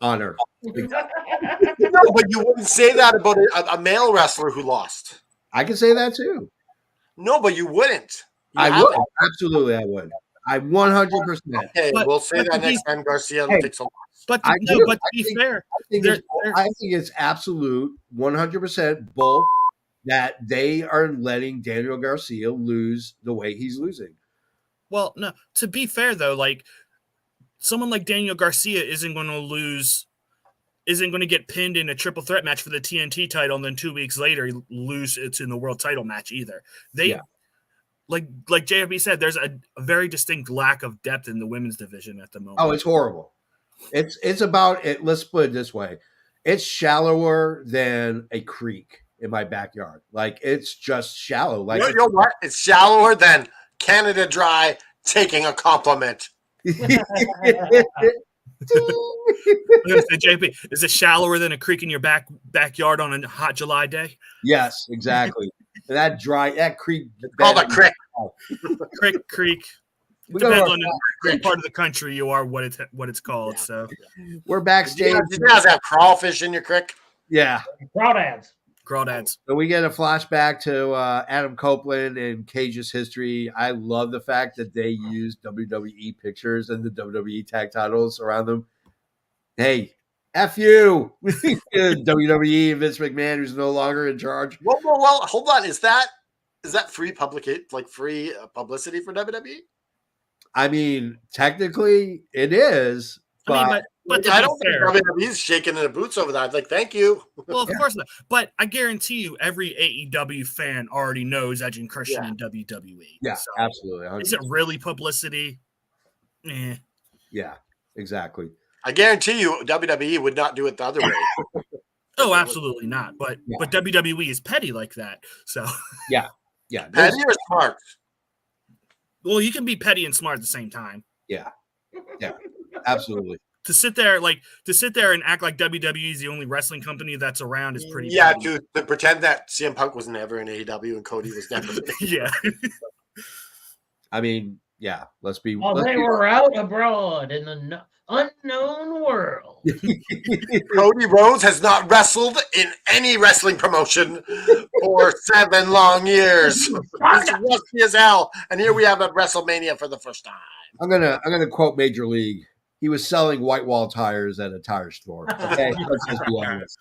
honor. No, but you wouldn't say that about a male wrestler who lost. I can say that too. No, but you wouldn't. You I haven't. would. Absolutely, I would. I 100%. Okay, But- we'll say but that to be- next time Garcia Hey, takes a loss. But I no, do. but to I be think- fair, I think it's absolute 100% bull that they are letting Daniel Garcia lose the way he's losing. well, no. To be fair though, like someone like Daniel Garcia isn't going to get pinned in a triple threat match for the TNT title, and then 2 weeks later lose it in the world title match either. They Yeah. like JFB said, there's a very distinct lack of depth in the women's division at the moment. Oh, it's horrible. It's about it. Let's put it this way: it's shallower than a creek in my backyard. Like it's just shallow. Like You know what? It's shallower than Canada Dry taking a compliment. I was gonna say, JP, is it shallower than a creek in your backyard on a hot July day? Yes, exactly. That creek Called a crick. Creek. We go Depends to on the part of the country you are, what it's called. Yeah. So we're backstage. Did you guys have crawfish in your crick? Yeah. Crawdads. crawdads. So we get a flashback to Adam Copeland and Cage's history. I love the fact that they use WWE pictures and the WWE tag titles around them. Hey, F you, WWE, Vince McMahon, who's no longer in charge. Well, hold on. Is that free free publicity for WWE? I mean, technically it is, but but to I be don't fair, think WWE's shaking their boots over that. Like, thank you. well, of course not. But I guarantee you, every AEW fan already knows Edge and Christian Yeah. in WWE. yeah, So, absolutely. is it really publicity? Eh. Yeah, exactly. I guarantee you, WWE would not do it the other way. Oh, absolutely not. But Yeah. but WWE is petty like that. So Yeah, Petty or smart? well, you can be petty and smart at the same time. absolutely. To sit there and act like WWE is the only wrestling company that's around is pretty Yeah, petty. to pretend that CM Punk was never in AEW and Cody was never. Yeah. I mean, yeah. Let's be. While let's they be- were out abroad in the unknown world. Cody Rhodes has not wrestled in any wrestling promotion for 7 long years. He's rusty as hell, and here we have at WrestleMania for the first time. I'm gonna quote Major League. He was selling white wall tires at a tire store. Okay, let's just be honest.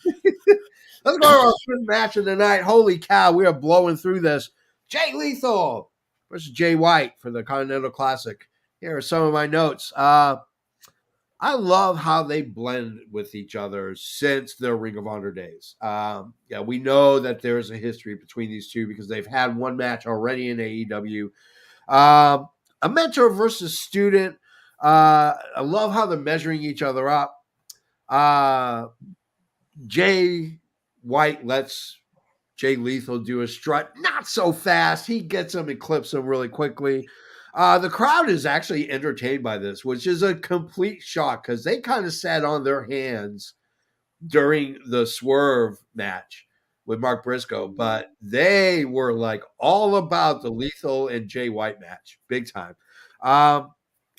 Let's go to our first match of the night. Holy cow, we are blowing through this. Jay Lethal versus Jay White for the Continental Classic. Here are some of my notes. I love how they blend with each other since their Ring of Honor days. Yeah, we know that there's a history between these two because they've had one match already in AEW. A mentor versus student. I love how they're measuring each other up. Jay White lets Jay Lethal do a strut, not so fast. He gets him and clips him really quickly. The crowd is actually entertained by this, which is a complete shock because they kind of sat on their hands during the Swerve match with Mark Briscoe, but they were like all about the Lethal and Jay White match, big time.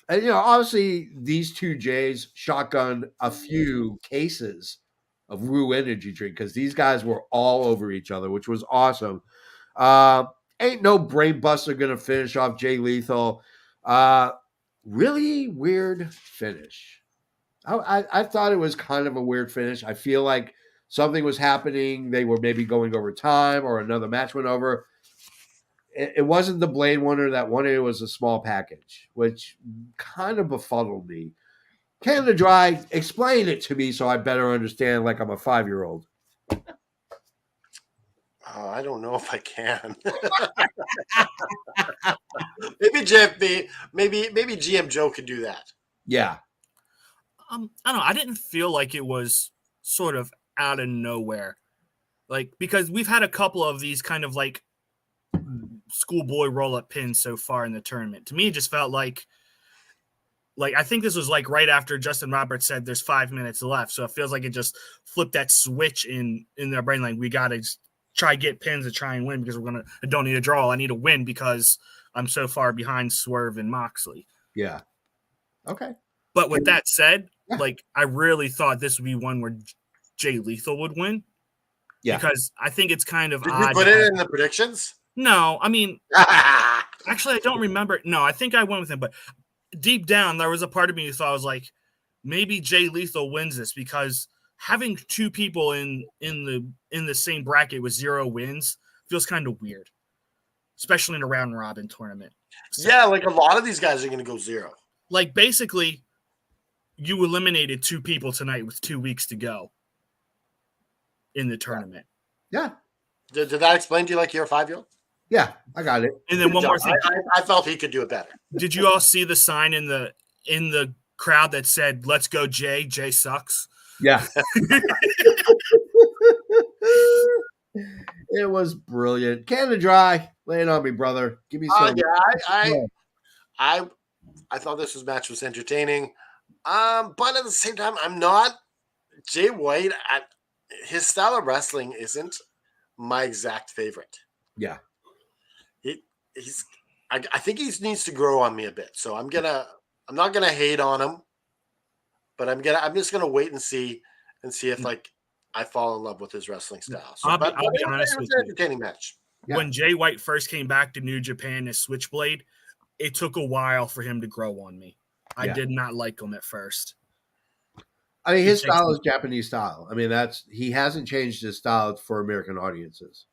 And obviously these two Jays shotgun a few cases of Rue energy drink because these guys were all over each other, which was awesome. Ain't no brain buster gonna finish off Jay Lethal. Really weird finish. I thought it was kind of a weird finish. I feel like something was happening. They were maybe going over time or another match went over. It wasn't the Blade Wonder that won it. It was a small package, which kind of befuddled me. Canada Dry, explain it to me so I better understand like I'm a 5-year-old. I don't know if I can. Maybe JFB, maybe GM Joe could do that. Yeah. I don't know. I didn't feel like it was sort of out of nowhere. Like, because we've had a couple of these kind of like schoolboy roll-up pins so far in the tournament. To me, it just felt like I think this was like right after Justin Roberts said there's 5 minutes left. So it feels like it just flipped that switch in their brain. Like, we got to try get pins to try and win because I don't need a draw. I need a win because I'm so far behind Swerve and Moxley. Yeah. Okay. But with that said, Yeah. like I really thought this would be one where Jay Lethal would win. Yeah. Because I think it's kind of Did odd. you put it in the predictions? No, I mean, actually, I don't remember. No, I think I went with him, but deep down, there was a part of me who thought I was like, maybe Jay Lethal wins this because having two people in the same bracket with 0 wins feels kind of weird, especially in a round robin tournament. So, Yeah, like a lot of these guys are going to go 0. like basically, you eliminated 2 people tonight with 2 weeks to go in the tournament. Yeah. Did that explain to you like you're a 5-year-old? Yeah, I got it. And then one more thing. I felt he could do it better. Did you all see the sign in the crowd that said, "Let's go, Jay. Jay sucks"? Yeah. It was brilliant. Canada Dry, lay it on me, brother. Give me some. I thought this match was entertaining, but at the same time, I'm not Jay White. His style of wrestling isn't my exact favorite. Yeah, I think he needs to grow on me a bit. So I'm not gonna hate on him, but I'm just gonna wait and see if like I fall in love with his wrestling style. So, I'll be honest with you. Entertaining match. Yeah. When Jay White first came back to New Japan as Switchblade, it took a while for him to grow on me. I Yeah. did not like him at first. I mean, his style is Japanese style. I mean, he hasn't changed his style for American audiences.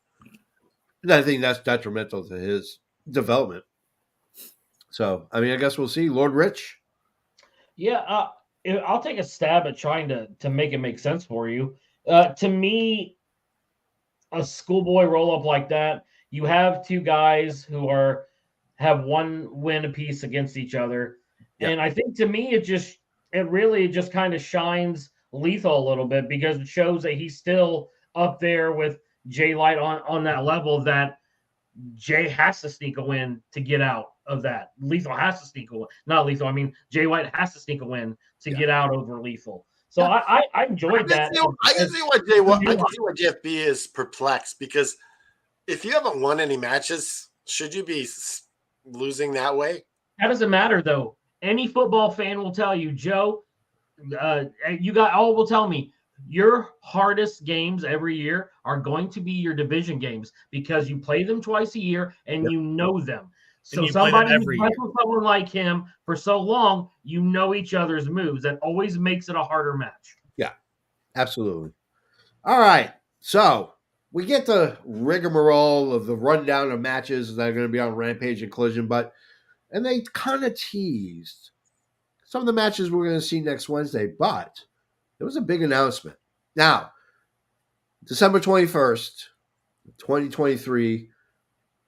And I think that's detrimental to his development. So, I mean, I guess we'll see. Lord Rich? Yeah, I'll take a stab at trying to make it make sense for you. To me, a schoolboy roll-up like that, you have 2 guys who have 1 win apiece against each other. Yep. And I think to me, it really just kind of shines Lethal a little bit because it shows that he's still up there with Jay Light on that level that Jay has to sneak a win to get out of that. Lethal has to sneak a win. Not Lethal. I mean, Jay White has to sneak a win to get out over Lethal. So I enjoyed that. I can see why JFB is perplexed because if you haven't won any matches, should you be losing that way? That doesn't matter though. Any football fan will tell you, Joe. You got all will tell me your hardest games every year are going to be your division games because you play them twice a year and you know them. So somebody who's played with someone like him for so long, you know each other's moves. That always makes it a harder match. Yeah, absolutely. All right. So we get the rigmarole of the rundown of matches that are going to be on Rampage and Collision, and they kind of teased some of the matches we're going to see next Wednesday, but there was a big announcement. Now, December 21st, 2023,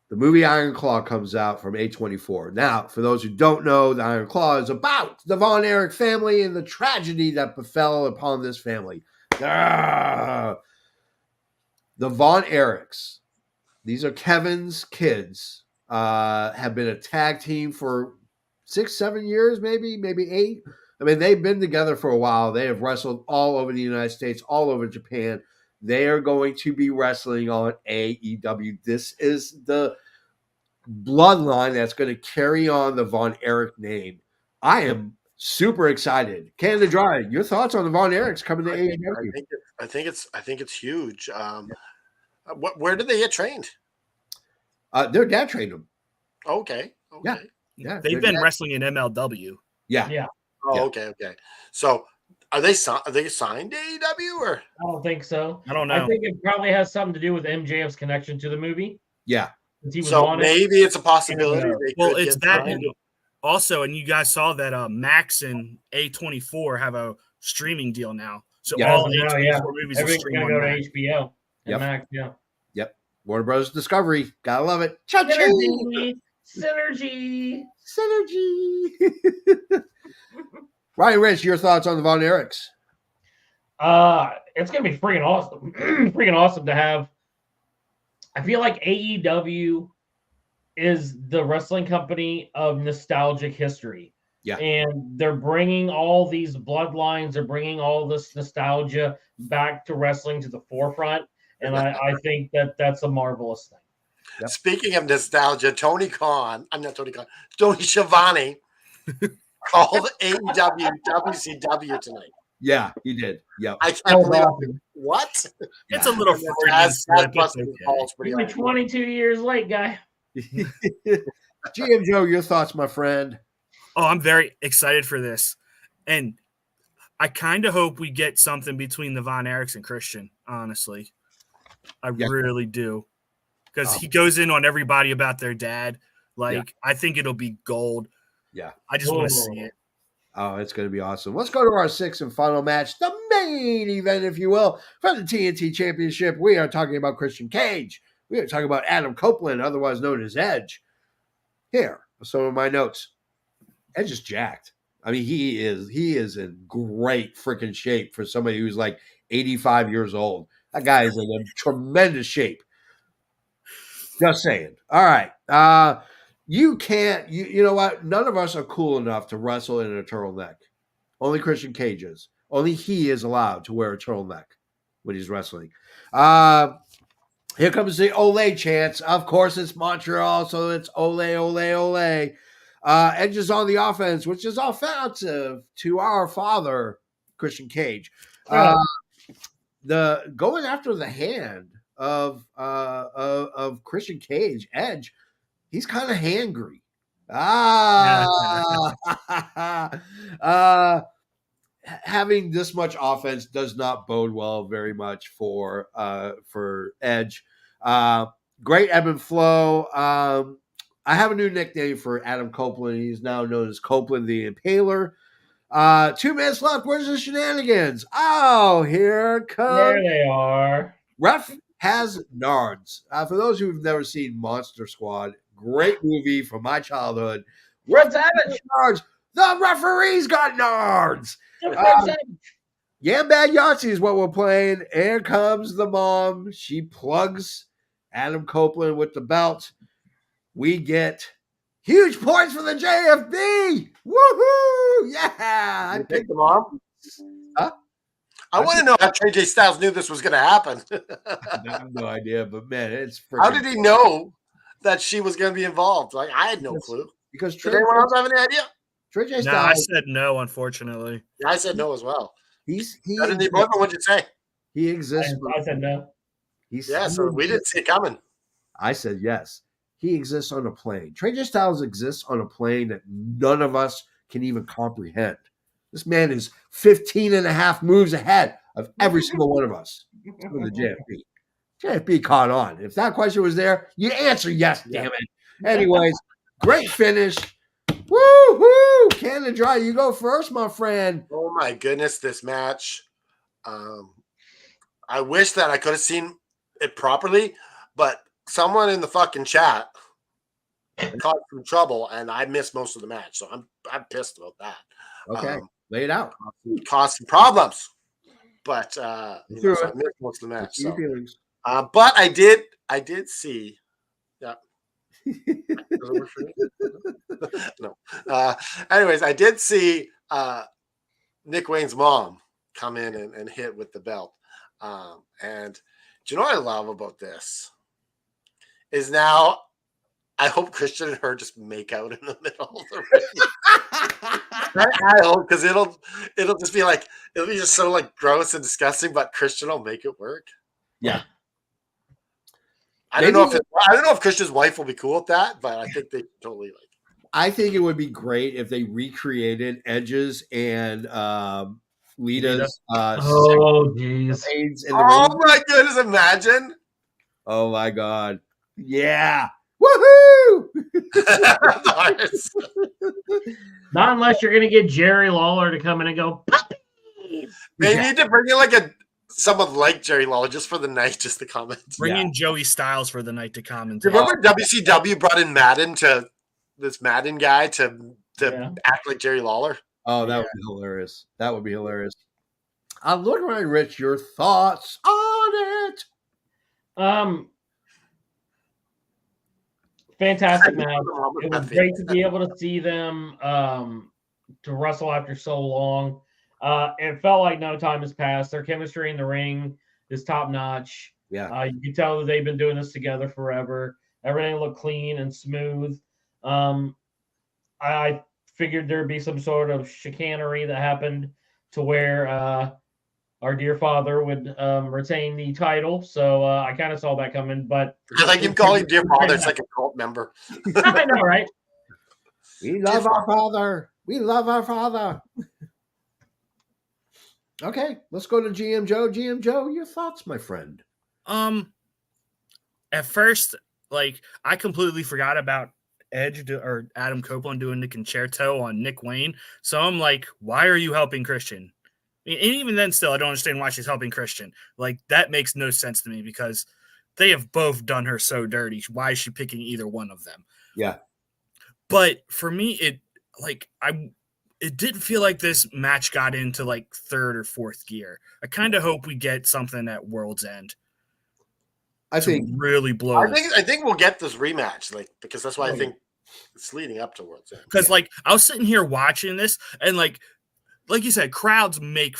the movie Iron Claw comes out from A24. Now, for those who don't know, the Iron Claw is about the Von Erich family and the tragedy that befell upon this family. The Von Erichs, these are Kevin's kids, have been a tag team for 6-7 years, maybe 8. I mean, they've been together for a while. They have wrestled all over the United States, all over Japan. They are going to be wrestling on AEW. This is the bloodline that's going to carry on the Von Erich name. I am super excited. Canada Dry, your thoughts on the Von Erichs coming to AEW? I think it's huge. Where did they get trained? Their dad trained them. Okay. Yeah. They've been wrestling in MLW. Yeah. Oh, okay. So are they signed to AEW or? I don't think so. I don't know. I think it probably has something to do with MJF's connection to the movie. Yeah. So maybe it's a possibility. Well, it's that also, and you guys saw that Max and A24 have a streaming deal now. So all A24 movies are streaming on go to HBO. Yep. Max, yeah. Yep. Warner Brothers Discovery. Gotta love it. Synergy. Ryan Rich, your thoughts on the Von Erichs? It's gonna be freaking awesome. Freaking awesome to have. I feel like AEW is the wrestling company of nostalgic history. Yeah. And they're bringing all these bloodlines, they're bringing all this nostalgia back to wrestling to the forefront. And I think that's a marvelous thing. Yep. Speaking of nostalgia, Tony Schiavone called AEW WCW tonight. Yeah, he did. Yep. I can't That was believe awesome. What? It's a little And then Freudian Taz slip. It's busted his okay. balls pretty You're like hard. 22 years late, guy. GM Joe, your thoughts, my friend? Oh, I'm very excited for this. And I kind of hope we get something between the Von Erichs and Christian, honestly. I really do. Because he goes in on everybody about their dad. I think it'll be gold. Yeah. I just want to see it. Oh, it's going to be awesome. Let's go to our sixth and final match, the main event, if you will, for the TNT Championship. We are talking about Christian Cage. We are talking about Adam Copeland, otherwise known as Edge. Here are some of my notes. Edge is jacked. I mean, he is in great freaking shape for somebody who's like 85 years old. That guy is in a tremendous shape. Just saying. All right. You can't, you know what? None of us are cool enough to wrestle in a turtleneck. Only Christian Cage is. Only he is allowed to wear a turtleneck when he's wrestling. Here comes the Ole chants. Of course, it's Montreal, so it's Ole, Ole, Ole. Edge is on the offense, which is offensive to our father, Christian Cage. The going after the hand of Christian Cage, Edge, he's kind of hangry. Having this much offense does not bode well very much for Edge. Great ebb and flow. I have a new nickname for Adam Copeland. He's now known as Copeland the Impaler. 2 minutes left. Where's the shenanigans? Oh, here it comes. There they are. Ref has nards. For those who've never seen Monster Squad, great movie from my childhood. Red Savage. Nards. The referee's got nards. Yam Bad Yahtzee is what we're playing. Here comes the mom. She plugs Adam Copeland with the belt. We get huge points for the JFB. Woohoo! Yeah. I picked the mom. Huh? I want to know how AJ Styles knew this was going to happen. I have no idea, but man, it's freaking. How did he know that she was going to be involved? Like, I had no clue. Because did anyone else have any idea? AJ Styles. No, I said no, unfortunately. Yeah, I said no as well. He's That in the appointment, what'd you say? He exists. I said no. So we didn't see it coming. I said yes. He exists on a plane. AJ Styles exists on a plane that none of us can even comprehend. This man is 15 and a half moves ahead of every single one of us. With the JFB. JFB caught on. If that question was there, you answer yes, damn it. Anyways, great finish. Woo-hoo! Canada Dry, you go first, my friend. Oh, my goodness, this match. I wish that I could have seen it properly, but someone in the fucking chat caused some trouble, and I missed most of the match, so I'm pissed about that. Okay, lay it out. Caused some problems, but I missed most of the match. So. But I did see. Yeah. Does it work for me? No. Anyways, I did see Nick Wayne's mom come in and hit with the belt. And do you know what I love about this? Is now I hope Christian and her just make out in the middle of the ring. I hope, because it'll just be like, it'll be just so like gross and disgusting, but Christian will make it work. Yeah. I don't know if Christian's wife will be cool with that, but I think they totally like. I think it would be great if they recreated Edge's and Lita's. Oh jeez! Oh my goodness! Imagine. Oh my god! Yeah! Woohoo! Not unless you're going to get Jerry Lawler to come in and go, puppies! They need to bring in like someone like Jerry Lawler just for the night, just to comment. Bring in Joey Styles for the night to comment. Remember WCW brought in Madden to this Madden guy to act like Jerry Lawler? Oh, that would be hilarious. That would be hilarious. Look around, Rich. Your thoughts on it? Fantastic match. It was great to be able to see them to wrestle after so long. It felt like no time has passed. Their chemistry in the ring is top notch. Yeah. You can tell that they've been doing this together forever. Everything looked clean and smooth. I figured there'd be some sort of chicanery that happened to where our dear father would retain the title. So I kind of saw that coming. But I like him calling dear father. It's like a cult member. I know, right? We love our father. We love our father. Okay, let's go to GM Joe. GM Joe, your thoughts, my friend. At first, like, I completely forgot about Edge or Adam Copeland doing the concerto on Nick Wayne. So I'm like, why are you helping Christian? And even then, still, I don't understand why she's helping Christian. Like, that makes no sense to me because they have both done her so dirty. Why is she picking either one of them? Yeah. But for me, it didn't feel like this match got into like third or fourth gear. I kind of hope we get something at World's End. I think really blow. I think we'll get this rematch, like, because that's why I think it's leading up to World's End. Because like I was sitting here watching this, and like you said, crowds make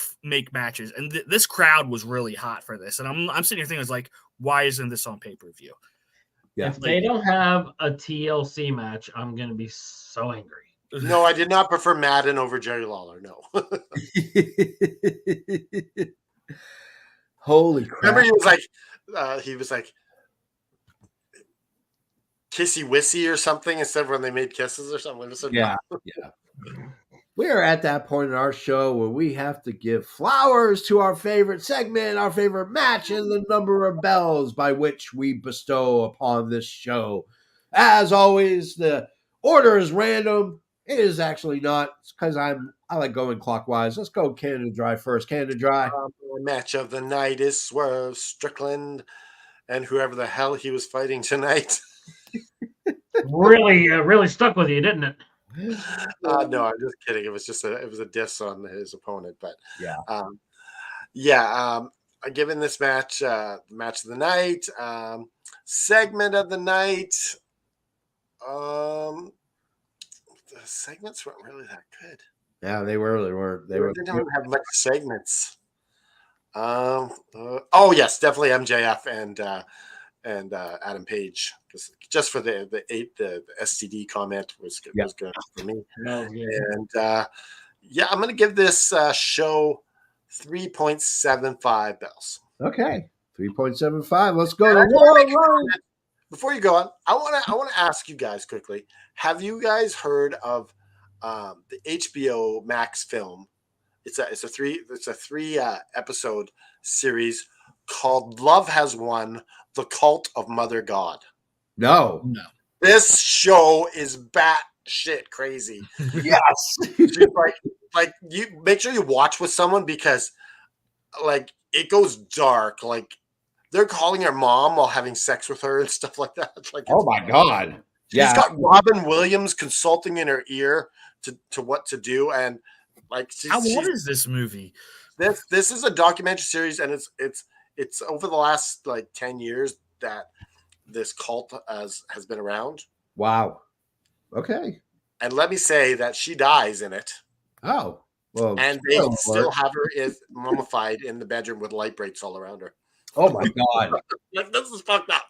matches, and this crowd was really hot for this. And I'm sitting here thinking, it's like, why isn't this on pay-per-view? Yeah. If they don't have a TLC match, I'm gonna be so angry. No, I did not prefer Madden over Jerry Lawler. No. Holy crap! Remember, he was like kissy wissy or something instead of when they made kisses or something. Yeah. We are at that point in our show where we have to give flowers to our favorite segment, our favorite match, and the number of bells by which we bestow upon this show. As always, the order is random. It is actually not. It's because I like going clockwise. Let's go Canada Dry first. Canada Dry. Match of the night is Swerve Strickland and whoever the hell he was fighting tonight. Really stuck with you, didn't it? No, I'm just kidding. It was a diss on his opponent, but I'm giving this match match of the night, segment of the night. The segments weren't really that good. Yeah, they really weren't. They didn't have much segments. Yes, definitely MJF and Adam Page, just for the STD comment was good for me. And I'm going to give this show 3.75 bells. Okay, 3.75. Let's go to Before you go on, I want to ask you guys quickly. Have you guys heard of the HBO Max film? It's a three episode series called Love Has Won: The Cult of Mother God. No. This show is batshit crazy. Yes. like you make sure you watch with someone because like it goes dark. Like they're calling her mom while having sex with her and stuff like that. Like, oh my God. She's got Robin Williams consulting in her ear to what to do. And like, how old is this movie? This is a documentary series, and it's over the last like 10 years that this cult has been around. Wow. Okay. And let me say that she dies in it. Oh. Well. And they still have her is mummified in the bedroom with light breaks all around her. Oh my God. Like, this is fucked up.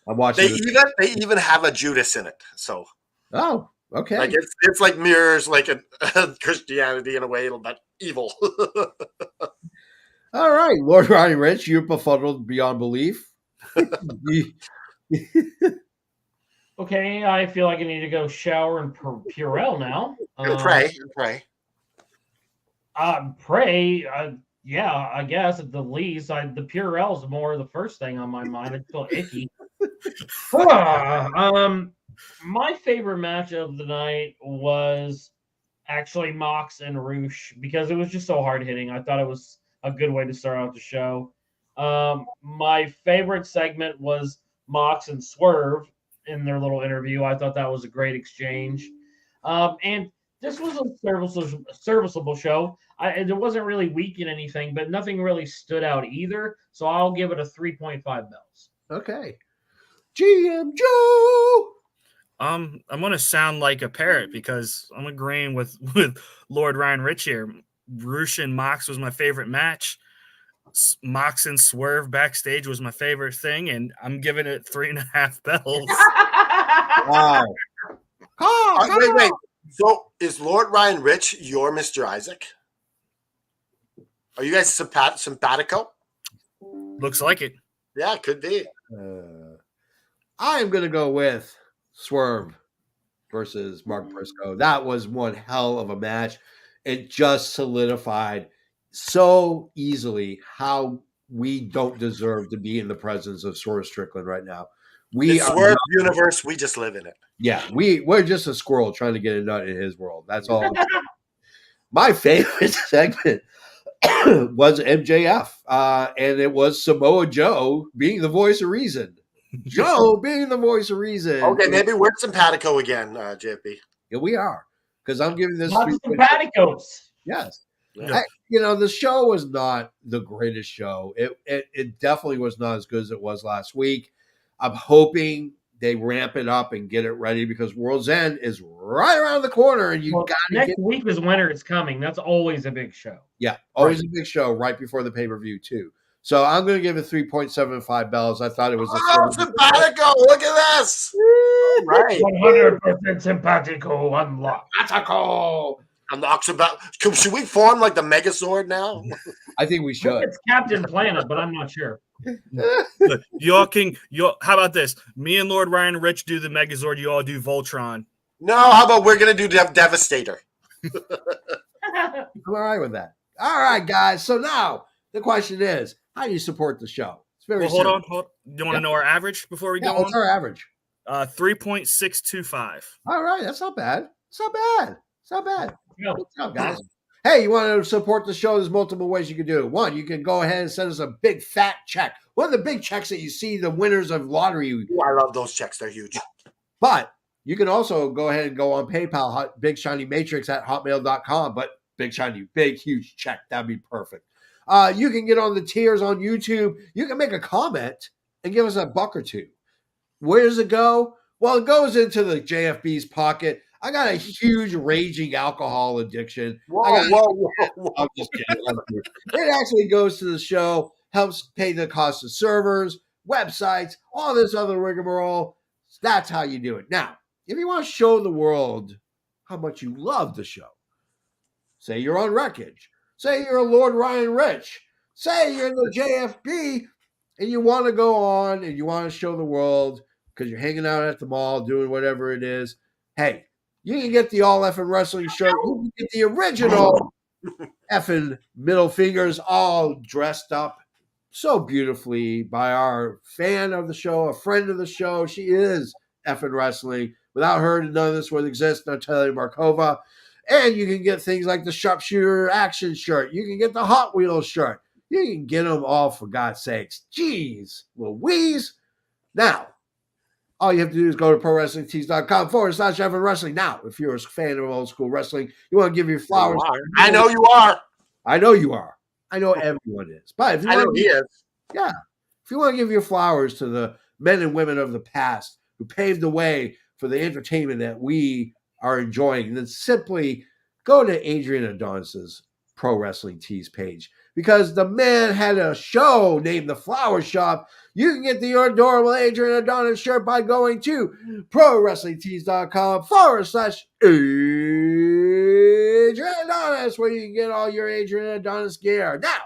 I'm watching. They even have a Judas in it. So. Oh. Okay. Like it's like mirrors like a Christianity in a way, but evil. All right, Lord Ryan Rich, you're befuddled beyond belief. Okay, I feel like I need to go shower and Purell now. Pray. Pray. Yeah, I guess at the least. The Purell's more the first thing on my mind. I feel icky. My favorite match of the night was actually Mox and Roosh because it was just so hard hitting. I thought it was a good way to start out the show. My favorite segment was Mox and Swerve in their little interview. I thought that was a great exchange. And this was a serviceable show. It wasn't really weak in anything, but nothing really stood out either. So I'll give it a 3.5 bells. Okay. GM Joe. I'm gonna sound like a parrot because I'm agreeing with Lord Ryan Rich here. Roosh and Mox was my favorite match. Mox and Swerve backstage was my favorite thing, and I'm giving it 3.5 bells. Wow. Wait. So is Lord Ryan Rich your Mr. Isaac? Are you guys simpatico? Looks like it. Yeah, it could be. I am going to go with Swerve versus Mark Briscoe. That was one hell of a match. It just solidified so easily how we don't deserve to be in the presence of Swerve Strickland right now. It's Swerve universe. We just live in it. Yeah, we're just a squirrel trying to get a nut in his world. That's all. My favorite segment was MJF, and it was Samoa Joe being the voice of reason. Joe being the voice of reason. Okay, maybe we're simpatico again, JP. Yeah, we are. Because I'm giving this. Lots of simpaticos. Yes. Yeah. The show was not the greatest show. It definitely was not as good as it was last week. I'm hoping they ramp it up and get it ready because World's End is right around the corner, and got to next week is Winter is Coming. That's always a big show. Yeah, always a big show right before the pay-per-view too. So I'm going to give it 3.75 bells. I thought it was simpatico. Look at this. Right. 100% simpatico unlocked. Simpatico. Unlocks about. Should we form like the Megazord now? I think we should. It's Captain Planet, but I'm not sure. How about this? Me and Lord Ryan Rich do the Megazord. You all do Voltron. No, how about we're going to do Devastator? I'm all right with that. All right, guys. So now the question is, how do you support the show? It's very hold simple. on. Do you want to know our average before we go What's on? our average? 3.625. All right, that's not bad. It's not bad. It's not bad. No. What's up, guys? Hey, you want to support the show? There's multiple ways you can do it. One, you can go ahead and send us a big fat check. One of the big checks that you see the winners of lottery. Ooh, I love those checks. They're huge. But you can also go ahead and go on PayPal, Big Shiny Matrix at hotmail.com. But big shiny, big, huge check. That'd be perfect. You can get on the tiers on YouTube. You can make a comment and give us a buck or two. Where does it go? Well, it goes into the JFB's pocket. I got a huge raging alcohol addiction. Whoa. I'm just kidding. It actually goes to the show, helps pay the cost of servers, websites, all this other rigmarole. That's how you do it. Now, if you want to show the world how much you love the show, say you're on Wreckage, say you're a Lord Ryan Rich, say you're in the JFB, and you want to go on and you want to show the world because you're hanging out at the mall doing whatever it is. Hey, you can get the All Effing Wrestling shirt. You can get the original effing middle fingers all dressed up so beautifully by our fan of the show, a friend of the show. She is effing wrestling. Without her, none of this would exist. Natalia Markova. And you can get things like the Sharpshooter Action shirt. You can get the Hot Wheels shirt. You can get them all, for God's sakes. Jeez Louise. Now, all you have to do is go to ProWrestlingTees.com/Evan Wrestling. Now, if you're a fan of old school wrestling, you want to give your flowers. I know you are. I know you are. I know everyone is. But if you I know he is. Yeah. If you want to give your flowers to the men and women of the past who paved the way for the entertainment that we are enjoying, then simply go to Adrian Adonis's Pro Wrestling Tees page. Because the man had a show named The Flower Shop. You can get the adorable Adrian Adonis shirt by going to ProWrestlingTees.com/Adrian Adonis, where you can get all your Adrian Adonis gear. Now,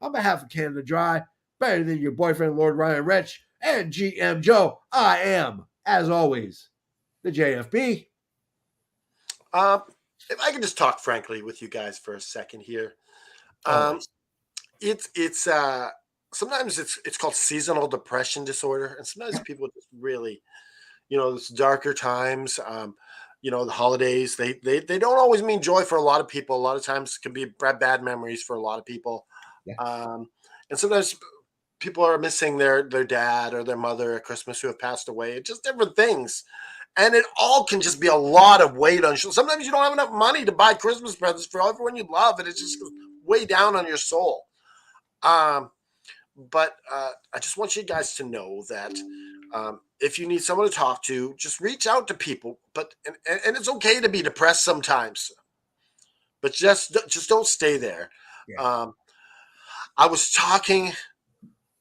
on behalf of Canada Dry, better than your boyfriend, Lord Ryan Rich, and GM Joe, I am, as always, the JFB. If I can just talk frankly with you guys for a second here. It's sometimes it's called seasonal depression disorder, and sometimes people just really, it's darker times. The holidays they don't always mean joy for a lot of people. A lot of times it can be bad memories for a lot of people. Yeah. And sometimes people are missing their dad or their mother at Christmas who have passed away. Just different things. And it all can just be a lot of weight on you. Sometimes you don't have enough money to buy Christmas presents for everyone you love, and it's just way down on your soul. But I just want you guys to know that if you need someone to talk to, just reach out to people. But and it's okay to be depressed sometimes, but just don't stay there. Yeah. I was talking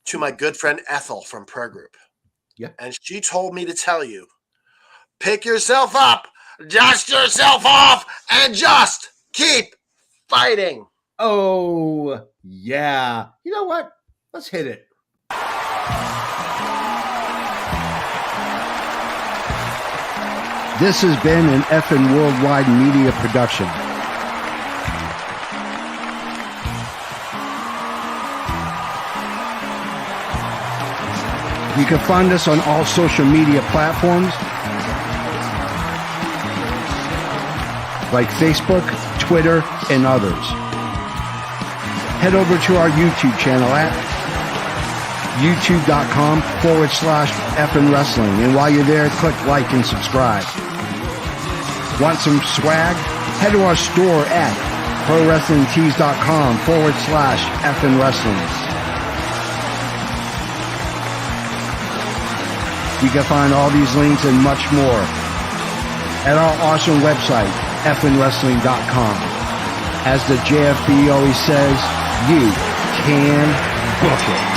to my good friend Ethel from Prayer Group. Yeah. And she told me to tell you, pick yourself up, dust yourself off, and just keep fighting. Oh, yeah. You know what? Let's hit it. This has been an effing worldwide media production. You can find us on all social media platforms like Facebook, Twitter, and others. Head over to our YouTube channel at youtube.com/effing wrestling. And while you're there, click like and subscribe. Want some swag? Head to our store at prowrestlingtees.com/effing wrestling. You can find all these links and much more at our awesome website, effingwrestling.com. As the JFB always says, you can book it.